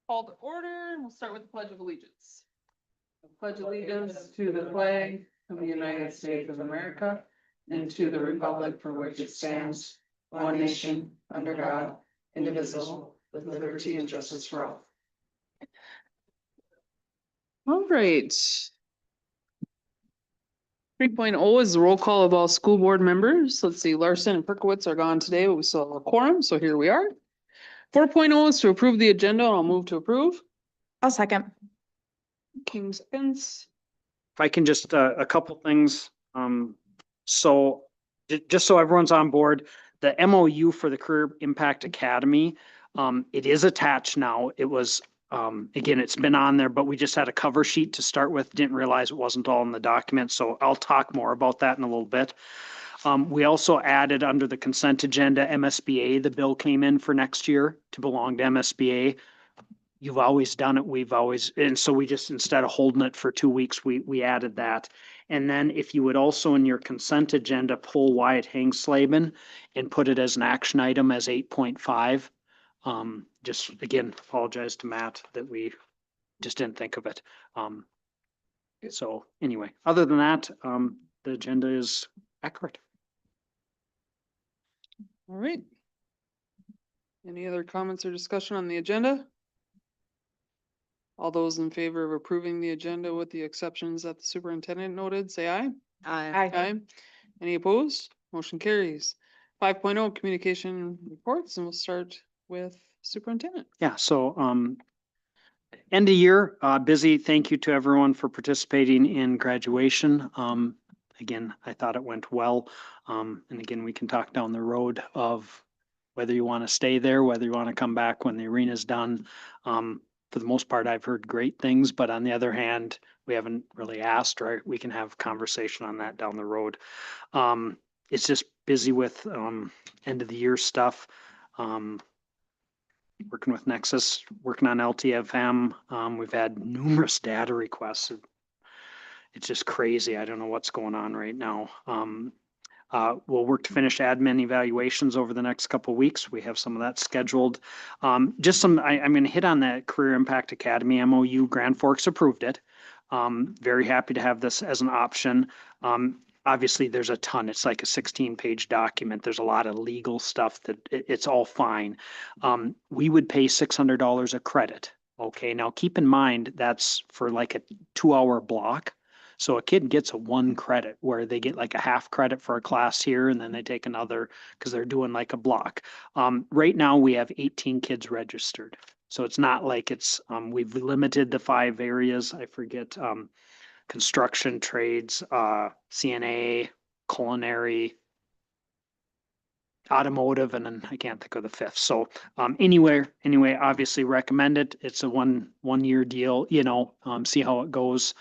Call to order, and we'll start with the Pledge of Allegiance. I pledge allegiance to the flag of the United States of America and to the republic for which it stands, one nation, under God, indivisible, with liberty and justice for all. All right. 3.0 is the roll call of all school board members. Let's see, Larson and Perkowitz are gone today, but we still have a quorum, so here we are. 4.0 is to approve the agenda, and I'll move to approve. I'll second. King seconds. If I can just, a couple things. So just so everyone's on board, the MOU for the Career Impact Academy, it is attached now. It was, again, it's been on there, but we just had a cover sheet to start with. Didn't realize it wasn't all in the document. So I'll talk more about that in a little bit. We also added under the consent agenda, MSBA, the bill came in for next year to belong to MSBA. You've always done it. We've always, and so we just, instead of holding it for 2 weeks, we added that. And then if you would also in your consent agenda, pull Wyatt Hangslaben and put it as an action item as 8.5. Just again, apologize to Matt that we just didn't think of it. So anyway, other than that, the agenda is accurate. All right. Any other comments or discussion on the agenda? All those in favor of approving the agenda with the exceptions that the superintendent noted, say aye. Aye. Any opposed? Motion carries. 5.0 communication reports, and we'll start with superintendent. Yeah, so end of year, busy. Thank you to everyone for participating in graduation. Again, I thought it went well. And again, we can talk down the road of whether you want to stay there, whether you want to come back when the arena's done. For the most part, I've heard great things, but on the other hand, we haven't really asked, or we can have conversation on that down the road. It's just busy with end of the year stuff. Working with Nexus, working on LTFM. We've had numerous data requests. It's just crazy. I don't know what's going on right now. We'll work to finish admin evaluations over the next couple of weeks. We have some of that scheduled. I'm going to hit on that Career Impact Academy MOU. Grand Forks approved it. Very happy to have this as an option. Obviously, there's a ton. It's like a 16-page document. There's a lot of legal stuff that it's all fine. We would pay $600 a credit. Okay, now keep in mind that's for like a 2-hour block. So a kid gets a 1 credit where they get like a half credit for a class here and then they take another because they're doing like a block. Right now we have 18 kids registered. So it's not like it's, we've limited the 5 areas. I forget, construction, trades, CNA, culinary, automotive, and then I can't think of the 5th. So anyway, obviously recommend it. It's a one year deal, see how it goes.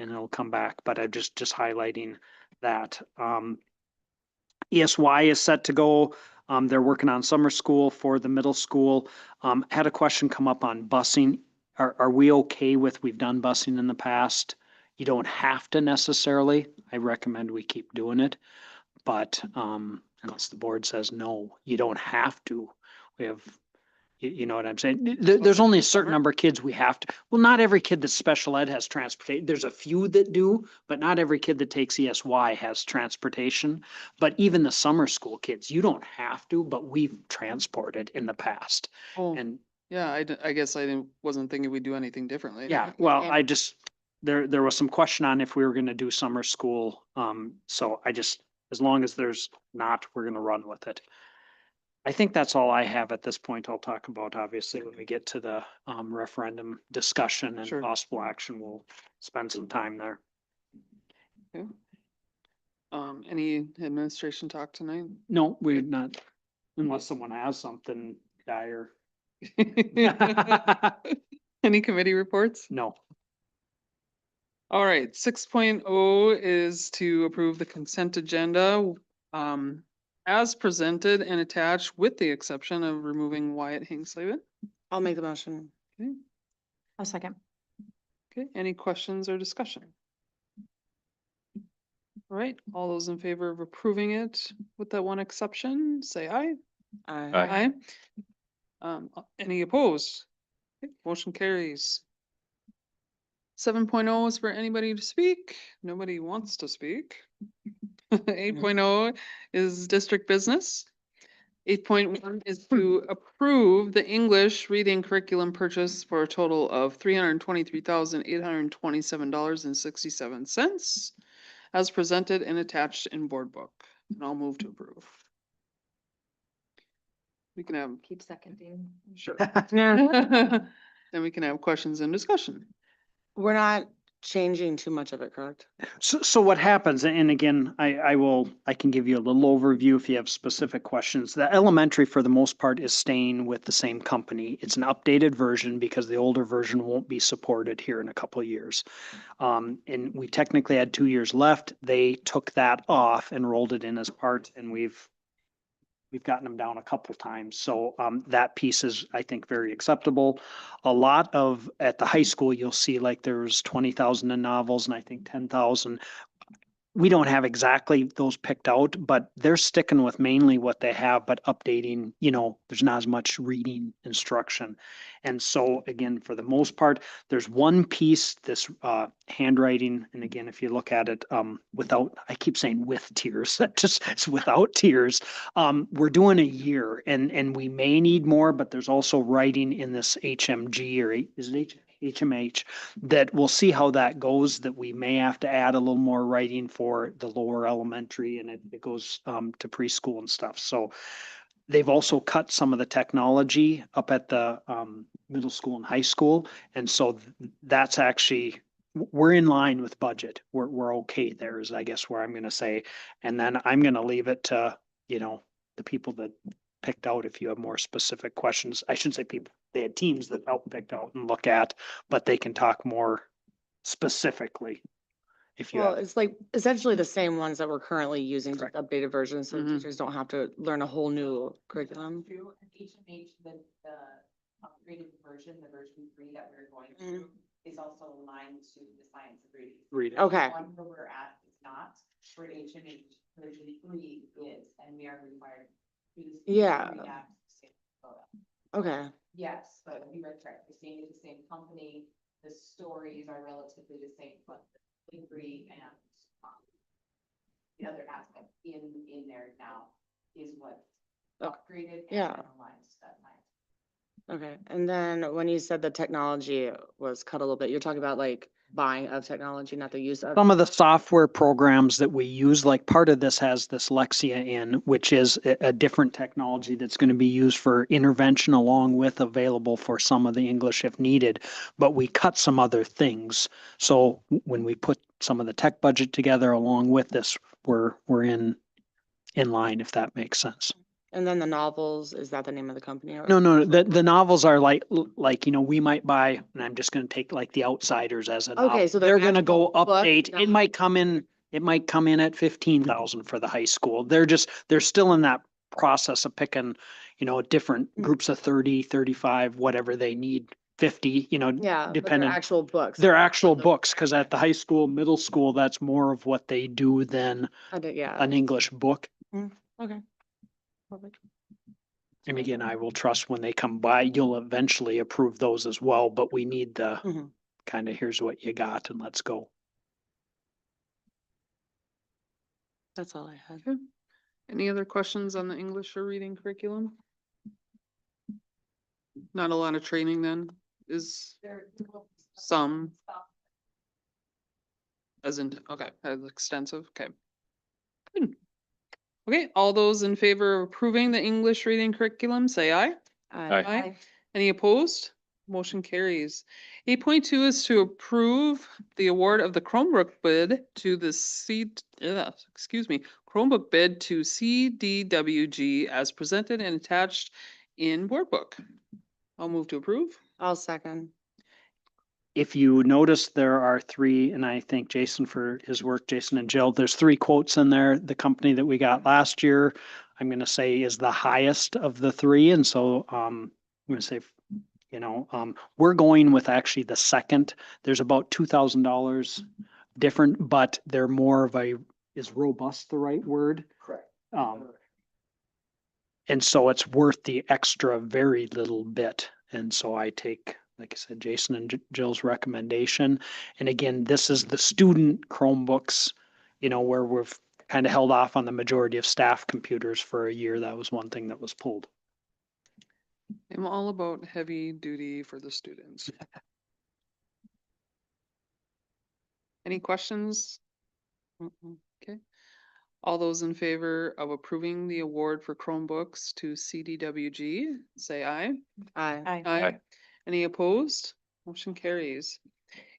And it'll come back, but I'm just highlighting that. ESY is set to go. They're working on summer school for the middle school. Had a question come up on busing. Are we okay with, we've done busing in the past? You don't have to necessarily. I recommend we keep doing it, but unless the board says no, you don't have to. We have, you know what I'm saying? There's only a certain number of kids we have to, well, not every kid that's special ed has transportation. There's a few that do, but not every kid that takes ESY has transportation. But even the summer school kids, you don't have to, but we've transported in the past. Oh, And yeah, I guess wasn't thinking we'd do anything differently. yeah, well, I just, there was some question on if we were gonna do summer school. So I just, as long as there's not, we're gonna run with it. I think that's all I have at this point. I'll talk about obviously when we get to the referendum discussion and Sure. possible action. We'll spend some time there. Okay. Any administration talk tonight? No, we're not, unless someone has something dire. Any committee reports? No. All right, 6.0 is to approve the consent agenda as presented and attached with the exception of removing Wyatt Hangslaben. I'll make the motion. Okay. I'll second. Okay, any questions or discussion? All right, all those in favor of approving it with that one exception, say aye. Aye. Any opposed? Motion carries. 7.0 is for anybody to speak. Nobody wants to speak. 8.0 is district business. 8.1 is to approve the English reading curriculum purchase for a total of $323,827.67 as presented and attached in board book. And I'll move to approve. We can have, Keep seconding. sure. Yeah. Then we can have questions and discussion. We're not changing too much of it, correct? So what happens, and again, I can give you a little overview if you have specific questions. The elementary, for the most part, is staying with the same company. It's an updated version because the older version won't be supported here in a couple of years. And we technically had 2 years left. They took that off and rolled it in as part, and we've gotten them down a couple times. So that piece is, I think, very acceptable. A lot of, at the high school, you'll see like there's 20,000 in novels and I think 10,000. We don't have exactly those picked out, but they're sticking with mainly what they have, but updating, there's not as much reading instruction. And so again, for the most part, there's one piece, this handwriting, and again, if you look at it without, I keep saying with tears, that just, it's without tears. We're doing a year and we may need more, but there's also writing in this HMG or is it HMH, that we'll see how that goes, that we may have to add a little more writing for the lower elementary and it goes to preschool and stuff. So they've also cut some of the technology up at the middle school and high school. And so that's actually, we're in line with budget. We're okay there is, I guess, where I'm going to say. And then I'm going to leave it to, the people that picked out if you have more specific questions. I shouldn't say people, they had teams that helped pick out and look at, but they can talk more specifically. If you Well, have, it's like essentially the same ones that we're currently using, just Correct. updated versions, so Mhm. teachers don't have to learn a whole new curriculum. Through HMH, the upgraded version, the version 3 that we're going Mhm. through is also aligned to the science of reading. read it. Okay. The one where we're at is not, where HMH version 3 is, and we are required to use. Yeah. read apps to stay photo. Okay, Yes, but you are correct, we're staying with the same company, the stories are relatively the same, but the degree and the other aspect in there now is what Oh, upgraded and yeah. aligns to that line. okay. And then when you said the technology was cut a little bit, you're talking about like buying of technology, not the use of. Some of the software programs that we use, like part of this has this Lexia in, which is a different technology that's going to be used for intervention along with available for some of the English if needed. But we cut some other things. So when we put some of the tech budget together along with this, we're in line, if that makes sense. And then the novels, is that the name of the company? or- No, the novels are like, we might buy, and I'm just gonna take like The Outsiders as a Okay, novel. so they're They're gonna go actual book, update. not- It might come in at 15,000 for the high school. They're still in that process of picking, different Mm. groups of 30, 35, whatever they need, 50, Yeah, but they're depending. actual books. They're actual books, because at the high school, middle school, that's more of what they do than Yeah, an English book. okay. Perfect. And again, I will trust when they come by, you'll eventually approve those as well, but we need the Mhm. kind of, here's what you got and let's go. That's all I had. Any other questions on the English or reading curriculum? Not a lot of training then, is There will be some, stuff as in, okay, as extensive, okay. Good. Okay, all those in favor of approving the English reading curriculum, say aye. Aye. Any opposed? Motion carries. 8.2 is to approve the award of the Chromebook bid to the Chromebook bid to CDWG as presented and attached in board book. I'll move to approve. I'll second. If you notice, there are three, and I thank Jason for his work, Jason and Jill, there's 3 quotes in there. The company that we got last year, I'm gonna say is the highest of the 3. And so, I'm gonna say, we're going with actually the second. There's about $2,000 different, but they're more of is robust the right word? Correct. And so it's worth the extra very little bit. And so I take like I said, Jason and Jill's recommendation. And again, this is the student Chromebooks, where we've kind of held off on the majority of staff computers for a year. That was one thing that was pulled. I'm all about heavy duty for the students. Any questions? Okay. All those in favor of approving the award for Chromebooks to CDWG, say aye. Aye. Aye. Any opposed? Motion carries.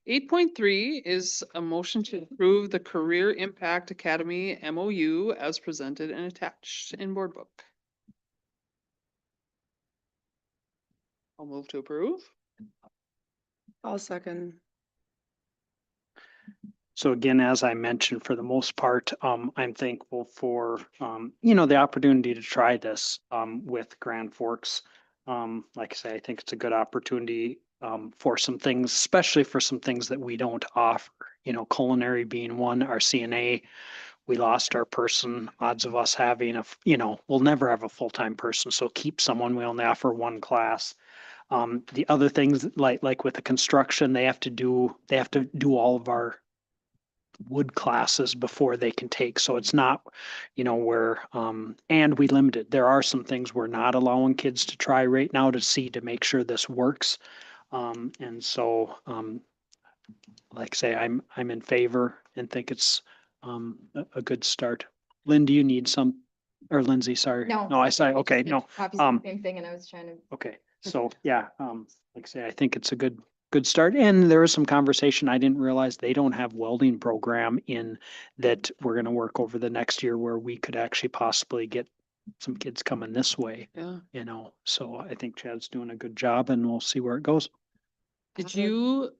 8.3 is a motion to approve the Career Impact Academy MOU as presented and attached in board book. I'll move to approve. I'll second. So again, as I mentioned, for the most part, I'm thankful for, the opportunity to try this, with Grand Forks. Like I say, I think it's a good opportunity, for some things, especially for some things that we don't offer, culinary being one, our CNA. We lost our person, odds of us having we'll never have a full-time person, so keep someone, we only offer one class. The other things like with the construction, they have to do all of our wood classes before they can take. So it's not, where, and we limited. There are some things we're not allowing kids to try right now to make sure this works. And so, like I say, I'm in favor and think it's, a good start. Lynn, do you need or Lindsay, sorry. No. No, I say, okay, no. Obviously, the same thing, and I was trying to. Okay, so yeah, like I say, I think it's a good start. And there was some conversation. I didn't realize they don't have welding program in that we're gonna work over the next year where we could actually possibly get some kids coming this way, Yeah. So I think Chad's doing a good job and we'll see where it goes. Did you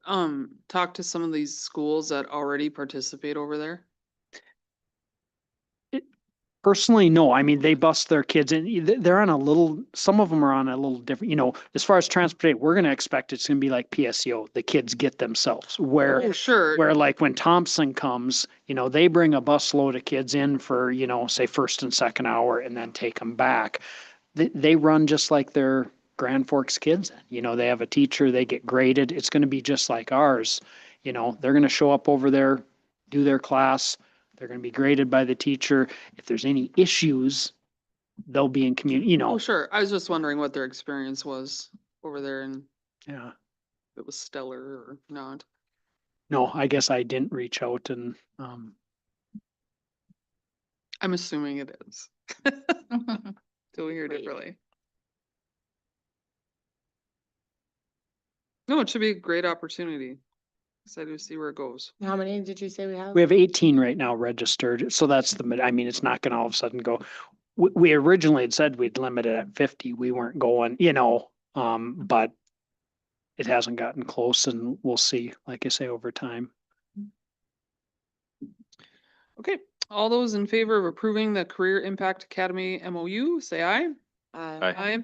talk to some of these schools that already participate over there? Personally, no. I mean, they bus their kids in. They're on some of them are on a little different, as far as transportation, we're going to expect it's going to be like PSEO. The kids get themselves Oh, where sure. like when Thompson comes, they bring a busload of kids in for, say first and second hour and then take them back. They run just like their Grand Forks kids. They have a teacher, they get graded. It's going to be just like ours. They're going to show up over there, do their class. They're going to be graded by the teacher. If there's any issues, they'll be in community, Oh, sure. I was just wondering what their experience was over there and Yeah. if it was stellar or not. No, I guess I didn't reach out and, I'm assuming it is. Till we hear differently. No, it should be a great opportunity. Excited to see where it goes. How many did you say we have? we have 18 right now registered. So that's it's not going to all of a sudden go. We originally had said we'd limit it at 50. We weren't going, but it hasn't gotten close and we'll see, like I say, over time. Okay, all those in favor of approving the Career Impact Academy MOU, say aye. Aye.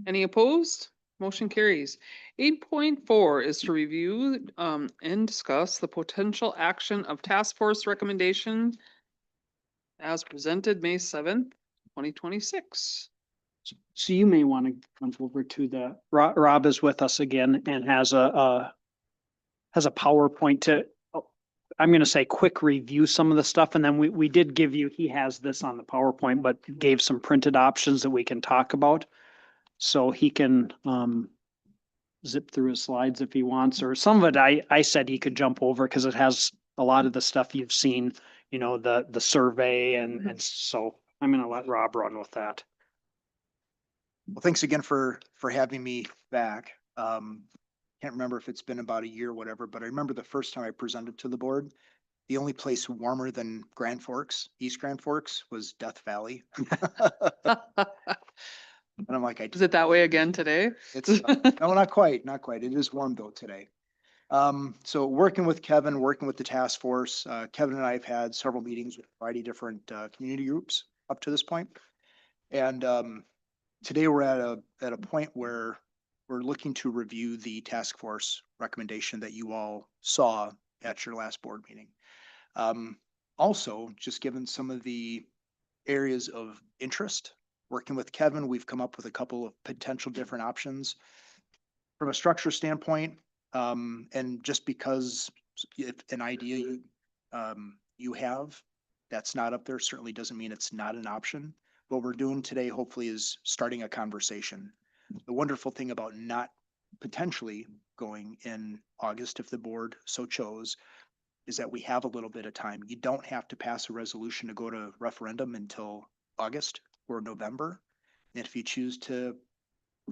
Any opposed? Motion carries. 8.4 is to review and discuss the potential action of task force recommendation as presented May 7th, 2026. So you may want to come over to Rob is with us again and has a PowerPoint to, I'm going to say quick review some of the stuff. And then we did give you, he has this on the PowerPoint, but gave some printed options that we can talk about. So he can, zip through his slides if he wants, or some of it I said he could jump over because it has a lot of the stuff you've seen, the survey and so I'm going to let Rob run with that. Well, thanks again for having me back. Can't remember if it's been about a year or whatever, but I remember the first time I presented to the board, the only place warmer than Grand Forks, East Grand Forks, was Death Valley. And I'm like, Is it that way again today? It's no, not quite. It is warm though today. So working with Kevin, working with the task force, Kevin and I have had several meetings with a variety of different community groups up to this point. And today we're at a point where we're looking to review the task force recommendation that you all saw at your last board meeting. Also, just given some of the areas of interest, working with Kevin, we've come up with a couple of potential different options. From a structure standpoint, and just because if an idea you have that's not up there certainly doesn't mean it's not an option. What we're doing today hopefully is starting a conversation. The wonderful thing about not potentially going in August, if the board so chose, is that we have a little bit of time. You don't have to pass a resolution to go to referendum until August or November. And if you choose to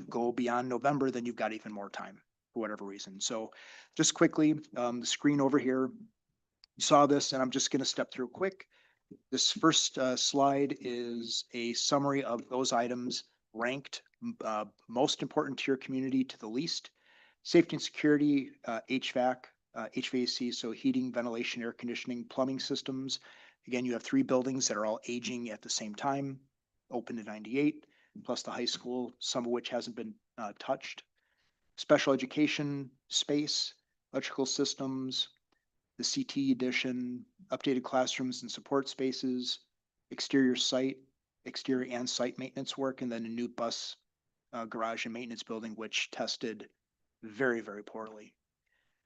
go beyond November, then you've got even more time for whatever reason. So just quickly, the screen over here, you saw this and I'm just going to step through quick. This first slide is a summary of those items ranked most important to your community to the least. Safety and security, HVAC, HVAC, so heating, ventilation, air conditioning, plumbing systems. Again, you have 3 buildings that are all aging at the same time, opened in 98, plus the high school, some of which hasn't been touched. Special education space, electrical systems, the CT addition, updated classrooms and support spaces, exterior and site maintenance work, and then a new bus garage and maintenance building, which tested very, very poorly.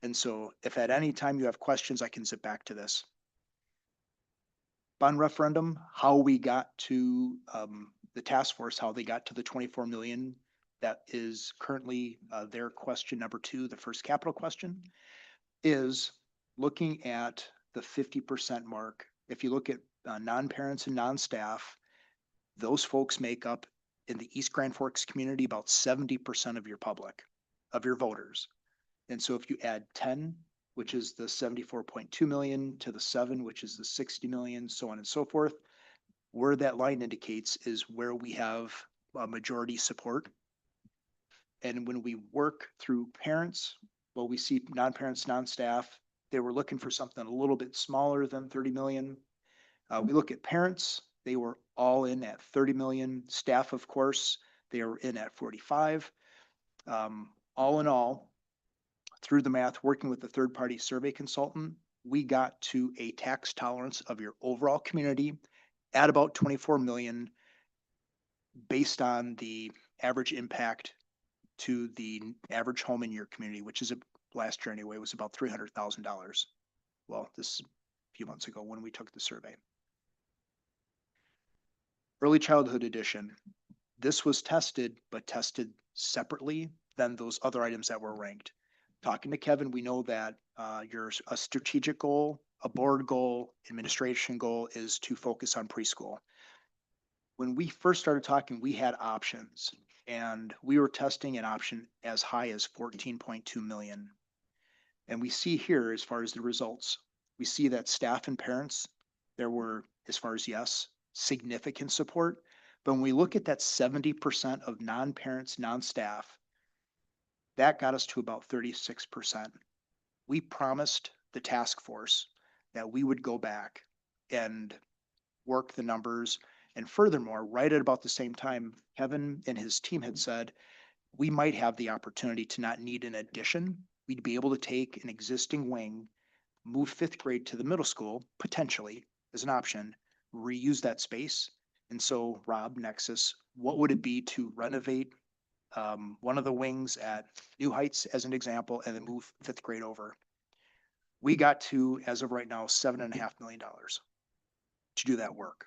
And so if at any time you have questions, I can zip back to this. Bond referendum, how we got to the task force, how they got to the 24 million. That is currently their question number 2, the first capital question, is looking at the 50% mark. If you look at non-parents and non-staff, those folks make up in the East Grand Forks community about 70% of your public, of your voters. And so if you add 10, which is the 74.2 million, to the 7, which is the 60 million, so on and so forth, where that line indicates is where we have a majority support. And when we work through parents, well, we see non-parents, non-staff, they were looking for something a little bit smaller than 30 million. We look at parents, they were all in at 30 million. Staff, of course, they are in at 45. All in all, through the math, working with the third-party survey consultant, we got to a tax tolerance of your overall community at about 24 million based on the average impact to the average home in your community, which is last year anyway, was about $300,000. Well, this a few months ago when we took the survey. Early childhood edition. This was tested, but tested separately than those other items that were ranked. Talking to Kevin, we know that a strategic goal, a board goal, administration goal is to focus on preschool. When we first started talking, we had options and we were testing an option as high as 14.2 million. And we see here, as far as the results, we see that staff and parents, there were, as far as yes, significant support. But when we look at that 70% of non-parents, non-staff, that got us to about 36%. We promised the task force that we would go back and work the numbers. And furthermore, right at about the same time, Kevin and his team had said, we might have the opportunity to not need an addition. We'd be able to take an existing wing, move 5th grade to the middle school, potentially as an option, reuse that space. And so Rob, Nexus, what would it be to renovate one of the wings at New Heights as an example, and then move 5th grade over? We got to, as of right now, $7.5 million to do that work.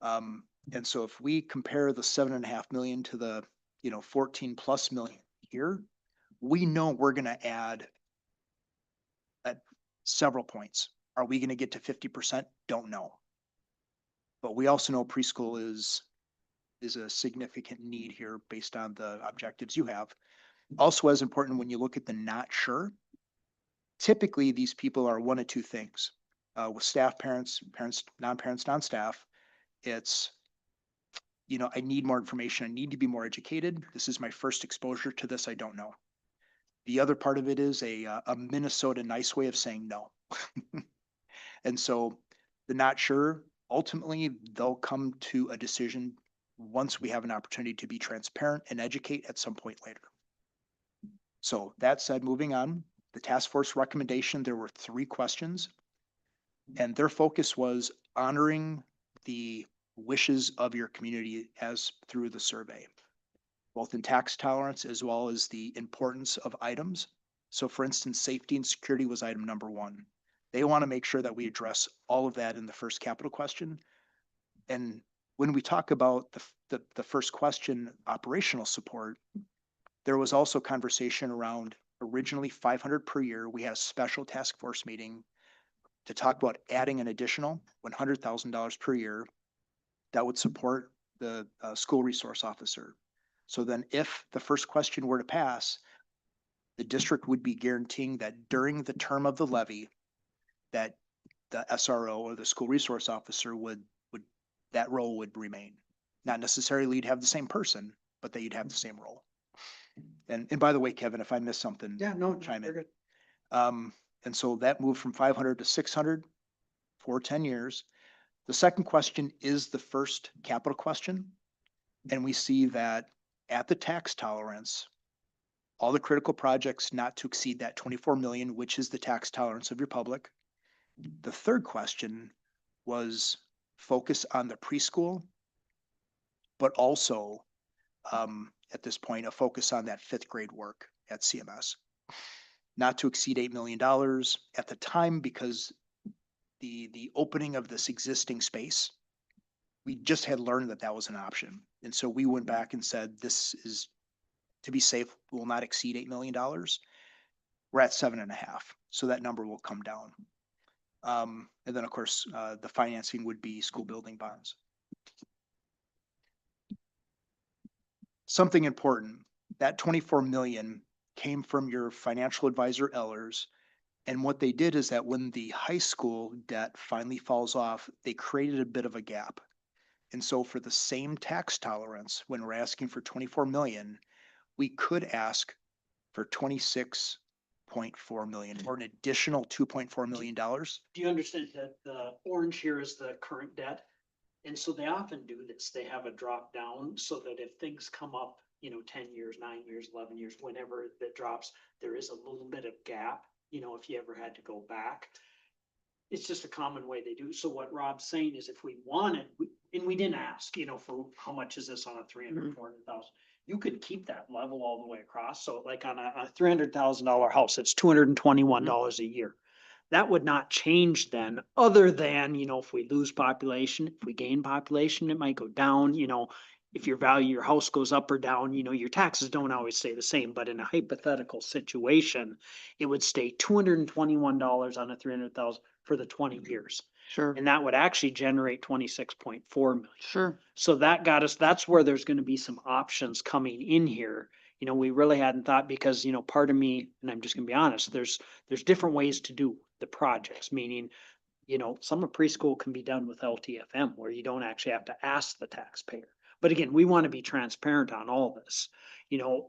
And so if we compare the 7.5 million to the 14+ million here, we know we're going to add at several points. Are we going to get to 50%? Don't know. But we also know preschool is a significant need here based on the objectives you have. Also as important when you look at the not sure, typically these people are one of two things. With staff, parents, non-parents, non-staff, it's, I need more information. I need to be more educated. This is my first exposure to this. I don't know. The other part of it is a Minnesota nice way of saying no. And so the not sure, ultimately, they'll come to a decision once we have an opportunity to be transparent and educate at some point later. So that said, moving on, the task force recommendation, there were 3 questions, and their focus was honoring the wishes of your community as through the survey. both in tax tolerance as well as the importance of items. So for instance, safety and security was item number one. They want to make sure that we address all of that in the first capital question. And when we talk about the first question, operational support, there was also conversation around originally 500 per year. We had a special task force meeting to talk about adding an additional $100,000 per year that would support the school resource officer. So then if the first question were to pass, the district would be guaranteeing that during the term of the levy, that the SRO or the school resource officer would that role would remain. Not necessarily you'd have the same person, but that you'd have the same role. And by the way, Kevin, if I missed something, no, chime you're in. good. And so that moved from 500 to 600 for 10 years. The second question is the first capital question. And we see that at the tax tolerance, all the critical projects not to exceed that 24 million, which is the tax tolerance of your public. The third question was focus on the preschool, but also at this point, a focus on that fifth grade work at CMS. Not to exceed $8 million at the time because the opening of this existing space, we just had learned that that was an option. And so we went back and said, this is, to be safe, will not exceed $8 million. We're at 7.5. So that number will come down. And then of course, the financing would be school building bonds. Something important, that 24 million came from your financial advisor Ellers. And what they did is that when the high school debt finally falls off, they created a bit of a gap. And so for the same tax tolerance, when we're asking for 24 million, we could ask for 26.4 million or an additional $2.4 million. Do you understand that the orange here is the current debt? And so they often do this. They have a drop down so that if things come up, 10 years, 9 years, 11 years, whenever that drops, there is a little bit of gap, if you ever had to go back. It's just a common way they do. So what Rob's saying is if we wanted, and we didn't ask, for how much is this on a 300, 400,000, you could keep that level all the way across. So like on a $300,000 house, it's $221 a year. That would not change then, other than, if we lose population, if we gain population, it might go down, if your value, your house goes up or down, your taxes don't always stay the same, but in a hypothetical situation, it would stay $221 on a 300,000 for the 20 years. Sure, And that would actually generate 26.4 million. sure. So that got us, that's where there's gonna be some options coming in here. We really hadn't thought because, part of me, and I'm just gonna be honest, there's different ways to do the projects, meaning, some of preschool can be done with LTFM where you don't actually have to ask the taxpayer. But again, we want to be transparent on all this,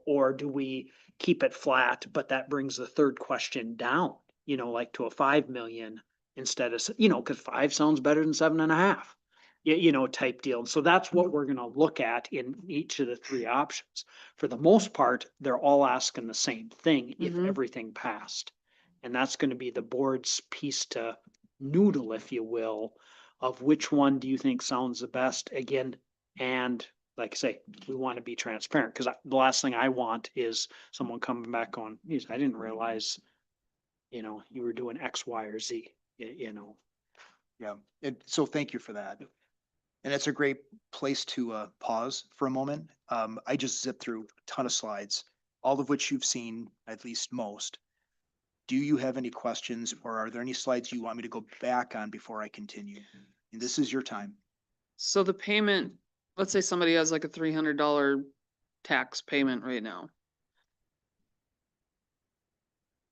or do we keep it flat, but that brings the third question down, like to a 5 million instead of, cause 5 sounds better than 7.5. Type deal. And so that's what we're gonna look at in each of the three options. For the most part, they're all asking the same thing if Mhm. everything passed. And that's gonna be the board's piece to noodle, if you will, of which one do you think sounds the best again? And like I say, we want to be transparent because the last thing I want is someone coming back on, geez, I didn't realize, you were doing X, Y, or Z, Yeah, so thank you for that. And it's a great place to pause for a moment. I just zipped through a ton of slides, all of which you've seen, at least most. Do you have any questions or are there any slides you want me to go back on before I continue? And this is your time. So the payment, let's say somebody has like a $300 tax payment right now.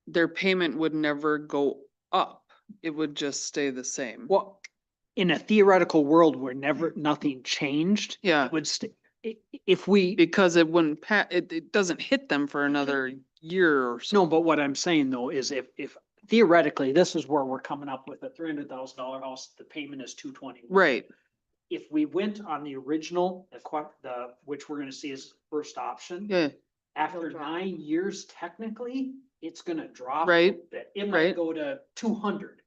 Their payment would never go up. It would just stay the same. well, in a theoretical world where nothing changed, Yeah, it would stay. If we, because it wouldn't it doesn't hit them for another year or so. no, but what I'm saying though is if theoretically, this is where we're coming up with a $300,000 house, the payment is 220. Right, If we went on the original, which we're gonna see as the first option. yeah, After drop. 9 years, technically, it's gonna drop. a Right, little bit. It might right. go to 200.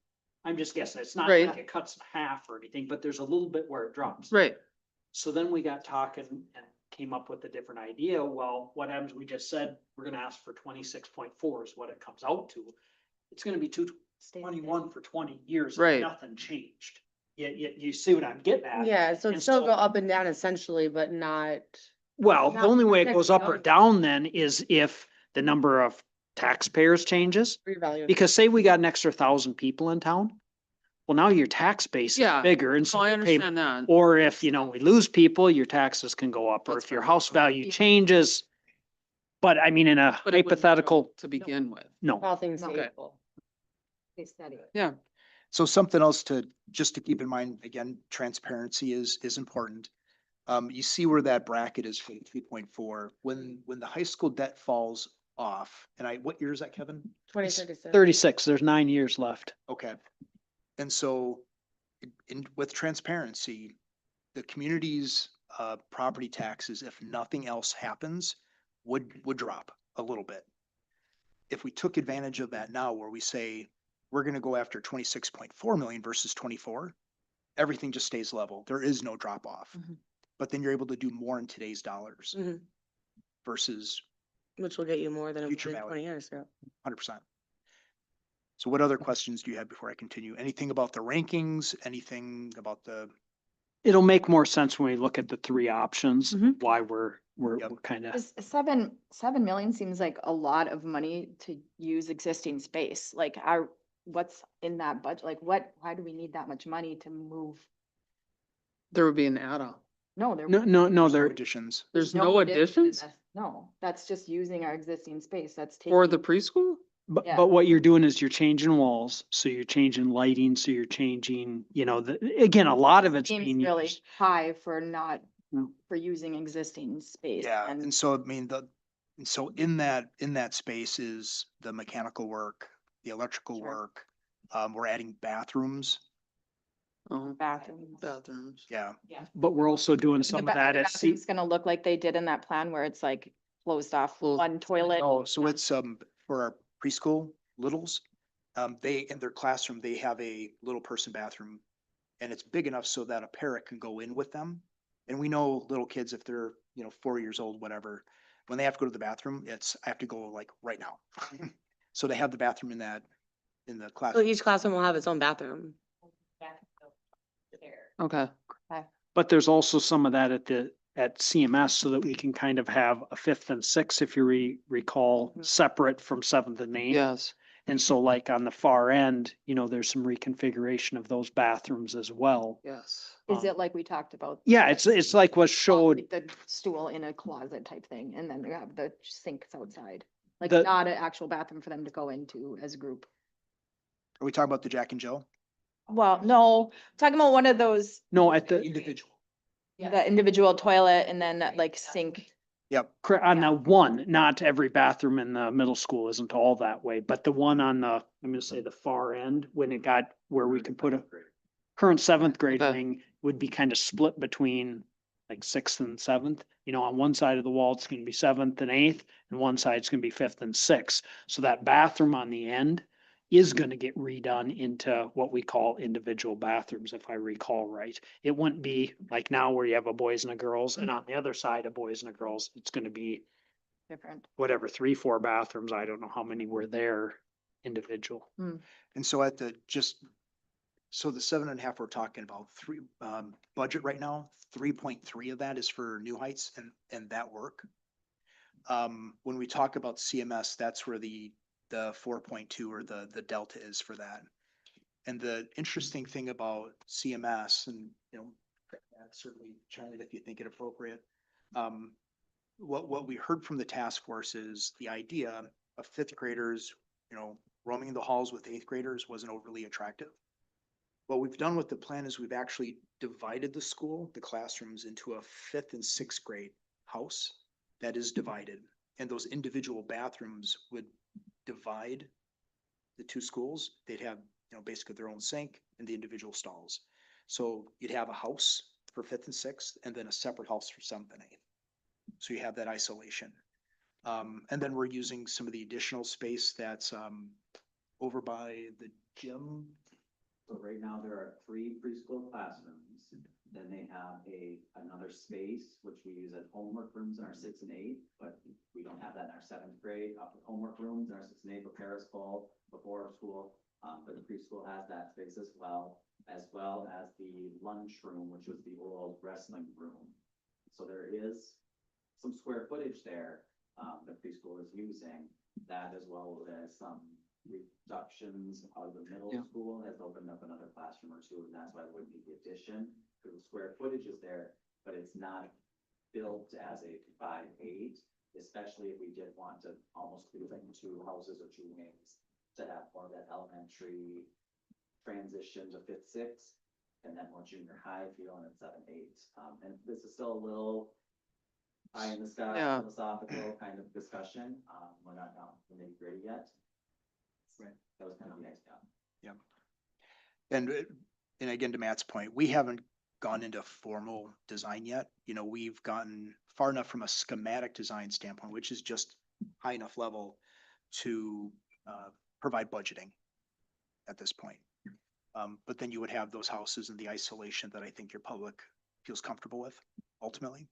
I'm just guessing. It's not Right. like it cuts in half or anything, but there's a little bit where it drops. right. So then we got talking and came up with a different idea. Well, what happens, we just said, we're gonna ask for 26.4 is what it comes out to. It's gonna be 221 for 20 years. Right. Nothing changed. You see what I'm getting at? Yeah, so And it still so- go up and down essentially, but not. Well, the Not only way it protect goes the up or owner. down then is if the number of taxpayers changes. Revalue. Because say we got an extra 1,000 people in town, well, now your tax base is Yeah, bigger and So so I you pay. understand that. Or if, we lose people, your taxes can go up, or That's if your fair. house value Yeah. changes. But I mean, in a But it wouldn't hypothetical, to begin with. no, All things Okay. equal. Case study. Yeah, So something else just to keep in mind, again, transparency is important. You see where that bracket is for 3.4, when the high school debt falls off, and what year is that, Kevin? 2036. 36, there's 9 years left. Okay. And so with transparency, the community's property taxes, if nothing else happens, would drop a little bit. If we took advantage of that now where we say, we're gonna go after 26.4 million versus 24, everything just stays level. There is no drop off. Mhm. But then you're able to do more in today's dollars Mhm. versus Which will get you more than it Future would in value. 20 years, yeah. 100%. So what other questions do you have before I continue? Anything about the rankings? Anything about the, It'll make more sense when we look at the 3 options, Mhm. why we're Yep. kind of, This 7 million seems like a lot of money to use existing space. Like what's in that budget? Like why do we need that much money to move? there would be an add-on. No, no, no, no, no there, additions? There's no addition in additions this. No, that's just using our existing space. That's for the taking. preschool? Yeah. but what you're doing is you're changing walls, so you're changing lighting, so you're changing, again, a lot of it's Seems being really used. high for not, No. for using existing space. Yeah, And and so I mean, and so in that space is the mechanical work, the electrical Sure. work. We're adding bathrooms. Oh, bathrooms. bathrooms. Yeah, But we're also doing The some of ba- that the at bathroom's gonna look like they did in that plan where it's like closed off Closed. one toilet. oh, so it's, for our preschool littles, in their classroom, they have a little person bathroom. And it's big enough so that a parent can go in with them. And we know little kids, if they're, 4 years old, whatever, when they have to go to the bathroom, I have to go like right now. So they have the bathroom in the So classroom. each classroom will have its own bathroom. Okay, But there's also some of that at CMS so that we can kind of have a 5th and 6th, if you recall, Mhm. separate from 7th and 8th. yes. And so like on the far end, there's some reconfiguration of those bathrooms as well. Yes. Is Um, it like we talked about? Yeah, it's like what showed, Like the stool in a closet type thing, and then we have the sinks outside. Like The- not an actual bathroom for them to go into as a group. Are we talking about the Jack and Jill? Well, no, talking about one of those, no, at the, Individual. the individual toilet and then like sink. Yep. on the one, not every bathroom in the middle school isn't all that way, but the one on the, I'm gonna say the far end, when it got where we could put a current 7th grade Okay. wing would be kind of split between like 6th and 7th. On one side of the wall, it's gonna be 7th and 8th, and one side it's gonna be 5th and 6th. So that bathroom on the end is gonna get redone into what we call individual bathrooms, if I recall right. It wouldn't be like now where you have a boys and a girls, and on the other side, a boys and a girls. It's gonna be Different. whatever, 3, 4 bathrooms. I don't know how many were there individual. And so so the 7.5 we're talking about, budget right now, 3.3 of that is for New Heights and that work. When we talk about CMS, that's where the 4.2 or the delta is for that. And the interesting thing about CMS, and certainly chime in if you think it appropriate. What we heard from the task force is the idea of 5th graders, roaming the halls with 8th graders wasn't overly attractive. What we've done with the plan is we've actually divided the school, the classrooms, into a 5th and 6th grade house that is divided. And those individual bathrooms would divide the 2 schools. They'd have, basically their own sink and the individual stalls. So you'd have a house for 5th and 6th, and then a separate house for 7th and 8th. So you have that isolation. And then we're using some of the additional space that's over by the gym. So right now, there are 3 preschool classrooms. Then they have another space, which we use as homework rooms in our 6 and 8, but we don't have that in our 7th grade. Homework rooms in our 6 and 8 prepare us full before school. But the preschool has that space as well as the lunchroom, which was the old wrestling room. So there is some square footage there, the preschool is using. That as well as some reductions out of the middle Yeah. school has opened up another classroom or 2, and that's why there would be the addition. Because the square footage is there, but it's not built as a 5-8, especially if we did want to almost do like 2 houses or 2 wings to have more of that elementary transition to 5th, 6th, and then more junior high feeling at 7-8. And this is still a little pie in the sky, Yeah. philosophical kind of discussion. We're not down to the nitty gritty yet. Right. That was kind of the next step. And again, to Matt's point, we haven't gone into formal design yet. You know, we've gotten far enough from a schematic design standpoint, which is just high enough level to provide budgeting at this point. But then you would have those houses and the isolation that I think your public feels comfortable with ultimately.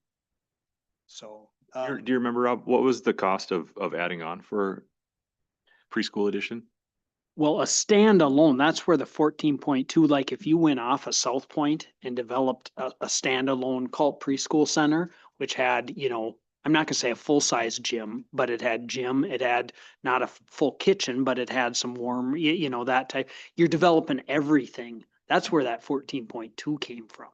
So. Do you remember, Rob, what was the cost of adding on for preschool edition? Well, a standalone, that's where the 14.2, like if you went off of South Point and developed a standalone cult preschool center, which had, you know, I'm not gonna say a full-size gym, but it had gym, it had not a full kitchen, but it had some warm, you know, that type. You're developing everything. That's where that 14.2 came from.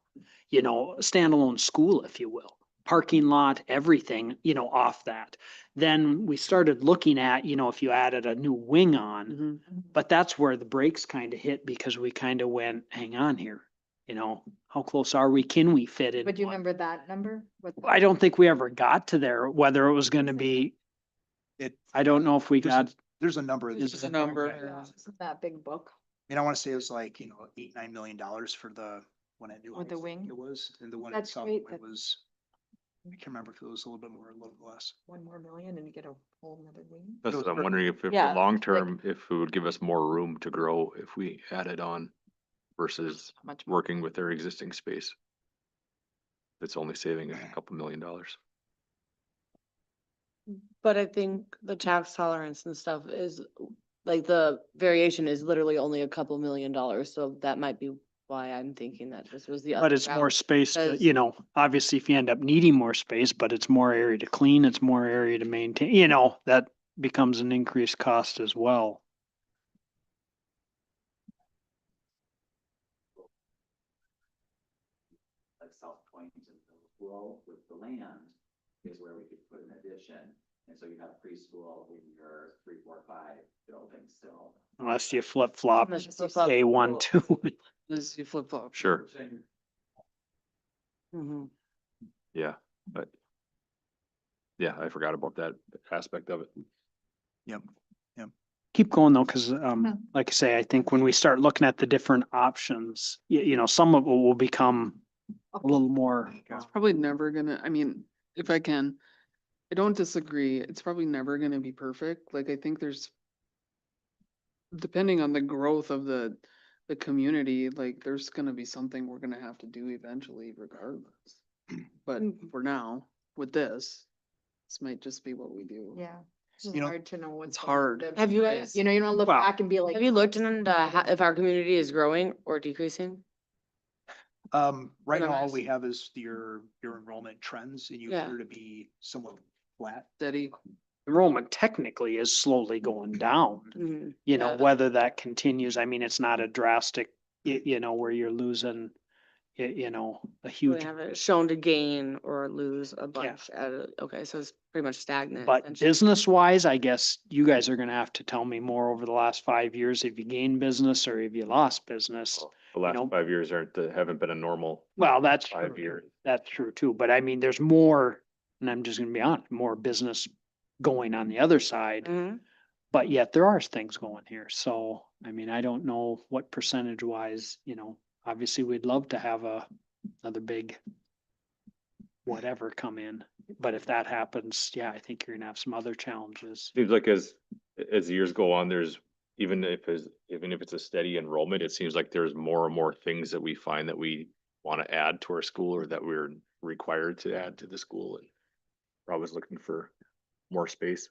You know, a standalone school, if you will, parking lot, everything, you know, off that. Then we started looking at, you know, if you added a new wing on, Mhm. but that's where the brakes kind of hit because we kind of went, hang on here. You know, how close are we? Can we fit in? But do you one? remember that number? I don't think we ever got to there, whether it was gonna be, I don't know if we got, There's a number. It's just a number. Yeah. That big book. I mean, I want to say it was like, you know, $8-9 million for the one at New With the Heights, I think wing? it was, and the one at That's South great, Point that- was, I can't remember if it was a little bit more, or a little bit less. 1 more million and you get a whole nother wing. That's Those what I'm are- wondering if Yeah, the long like- term, if it would give us more room to grow if we added on versus How much more? working with their existing space. It's only saving us a couple $1 million. But I think the tax tolerance and stuff is, like, the variation is literally only a couple $1,000,000, so that might be why I'm thinking that this was the but other it's more route. space, to- because- you know, obviously if you end up needing more space, but it's more area to clean, it's more area to maintain, you know, that becomes an increased cost as well. Like South Point and Hillsborough with the land is where we could put an addition. And so you have preschool in your 3, 4, 5 buildings still. Unless you flip flop Unless you flip-flop. A1, 2. As you flip flop. Sure, Mhm. yeah, but yeah, I forgot about that aspect of it. Yep. Keep going though, cause like I say, I think when we start looking at the different options, you know, some of it will become a little more. It's probably never gonna, I mean, if I can, I don't disagree. It's probably never gonna be perfect. Like, I think there's, depending on the growth of the community, like, there's gonna be something we're gonna have to do eventually regardless. But for now, with this might just be what we do. Yeah. It's You know, hard to know what's. It's hard. Have you guys, You know, you don't look Well, back and be like. have you looked into if our community is growing or decreasing? Right now, all numbers? we have is your enrollment trends, and you Yeah. appear to be somewhat flat. Steady. Enrollment technically is slowly going down. Mhm. You know, Yeah. whether that continues, I mean, it's not a drastic, you know, where you're losing, you know, a We huge. haven't shown to gain or lose a bunch okay, so it's pretty much stagnant. But essentially. business wise, I guess you guys are gonna have to tell me more over the last 5 years, if you gained business or if you lost business. The last know- 5 years haven't been a normal Well, that's 5 true. years. That's true too, but I mean, there's more, and I'm just gonna be honest, more business going on the other side. Mhm. But yet there are things going here. So, I mean, I don't know what percentage wise, you know, obviously we'd love to have another big whatever come in. But if that happens, yeah, I think you're gonna have some other challenges. Seems like as the years go on, there's even if it's a steady enrollment, it seems like there's more and more things that we find that we want to add to our school or that we're required to add to the school. And we're always looking for more space.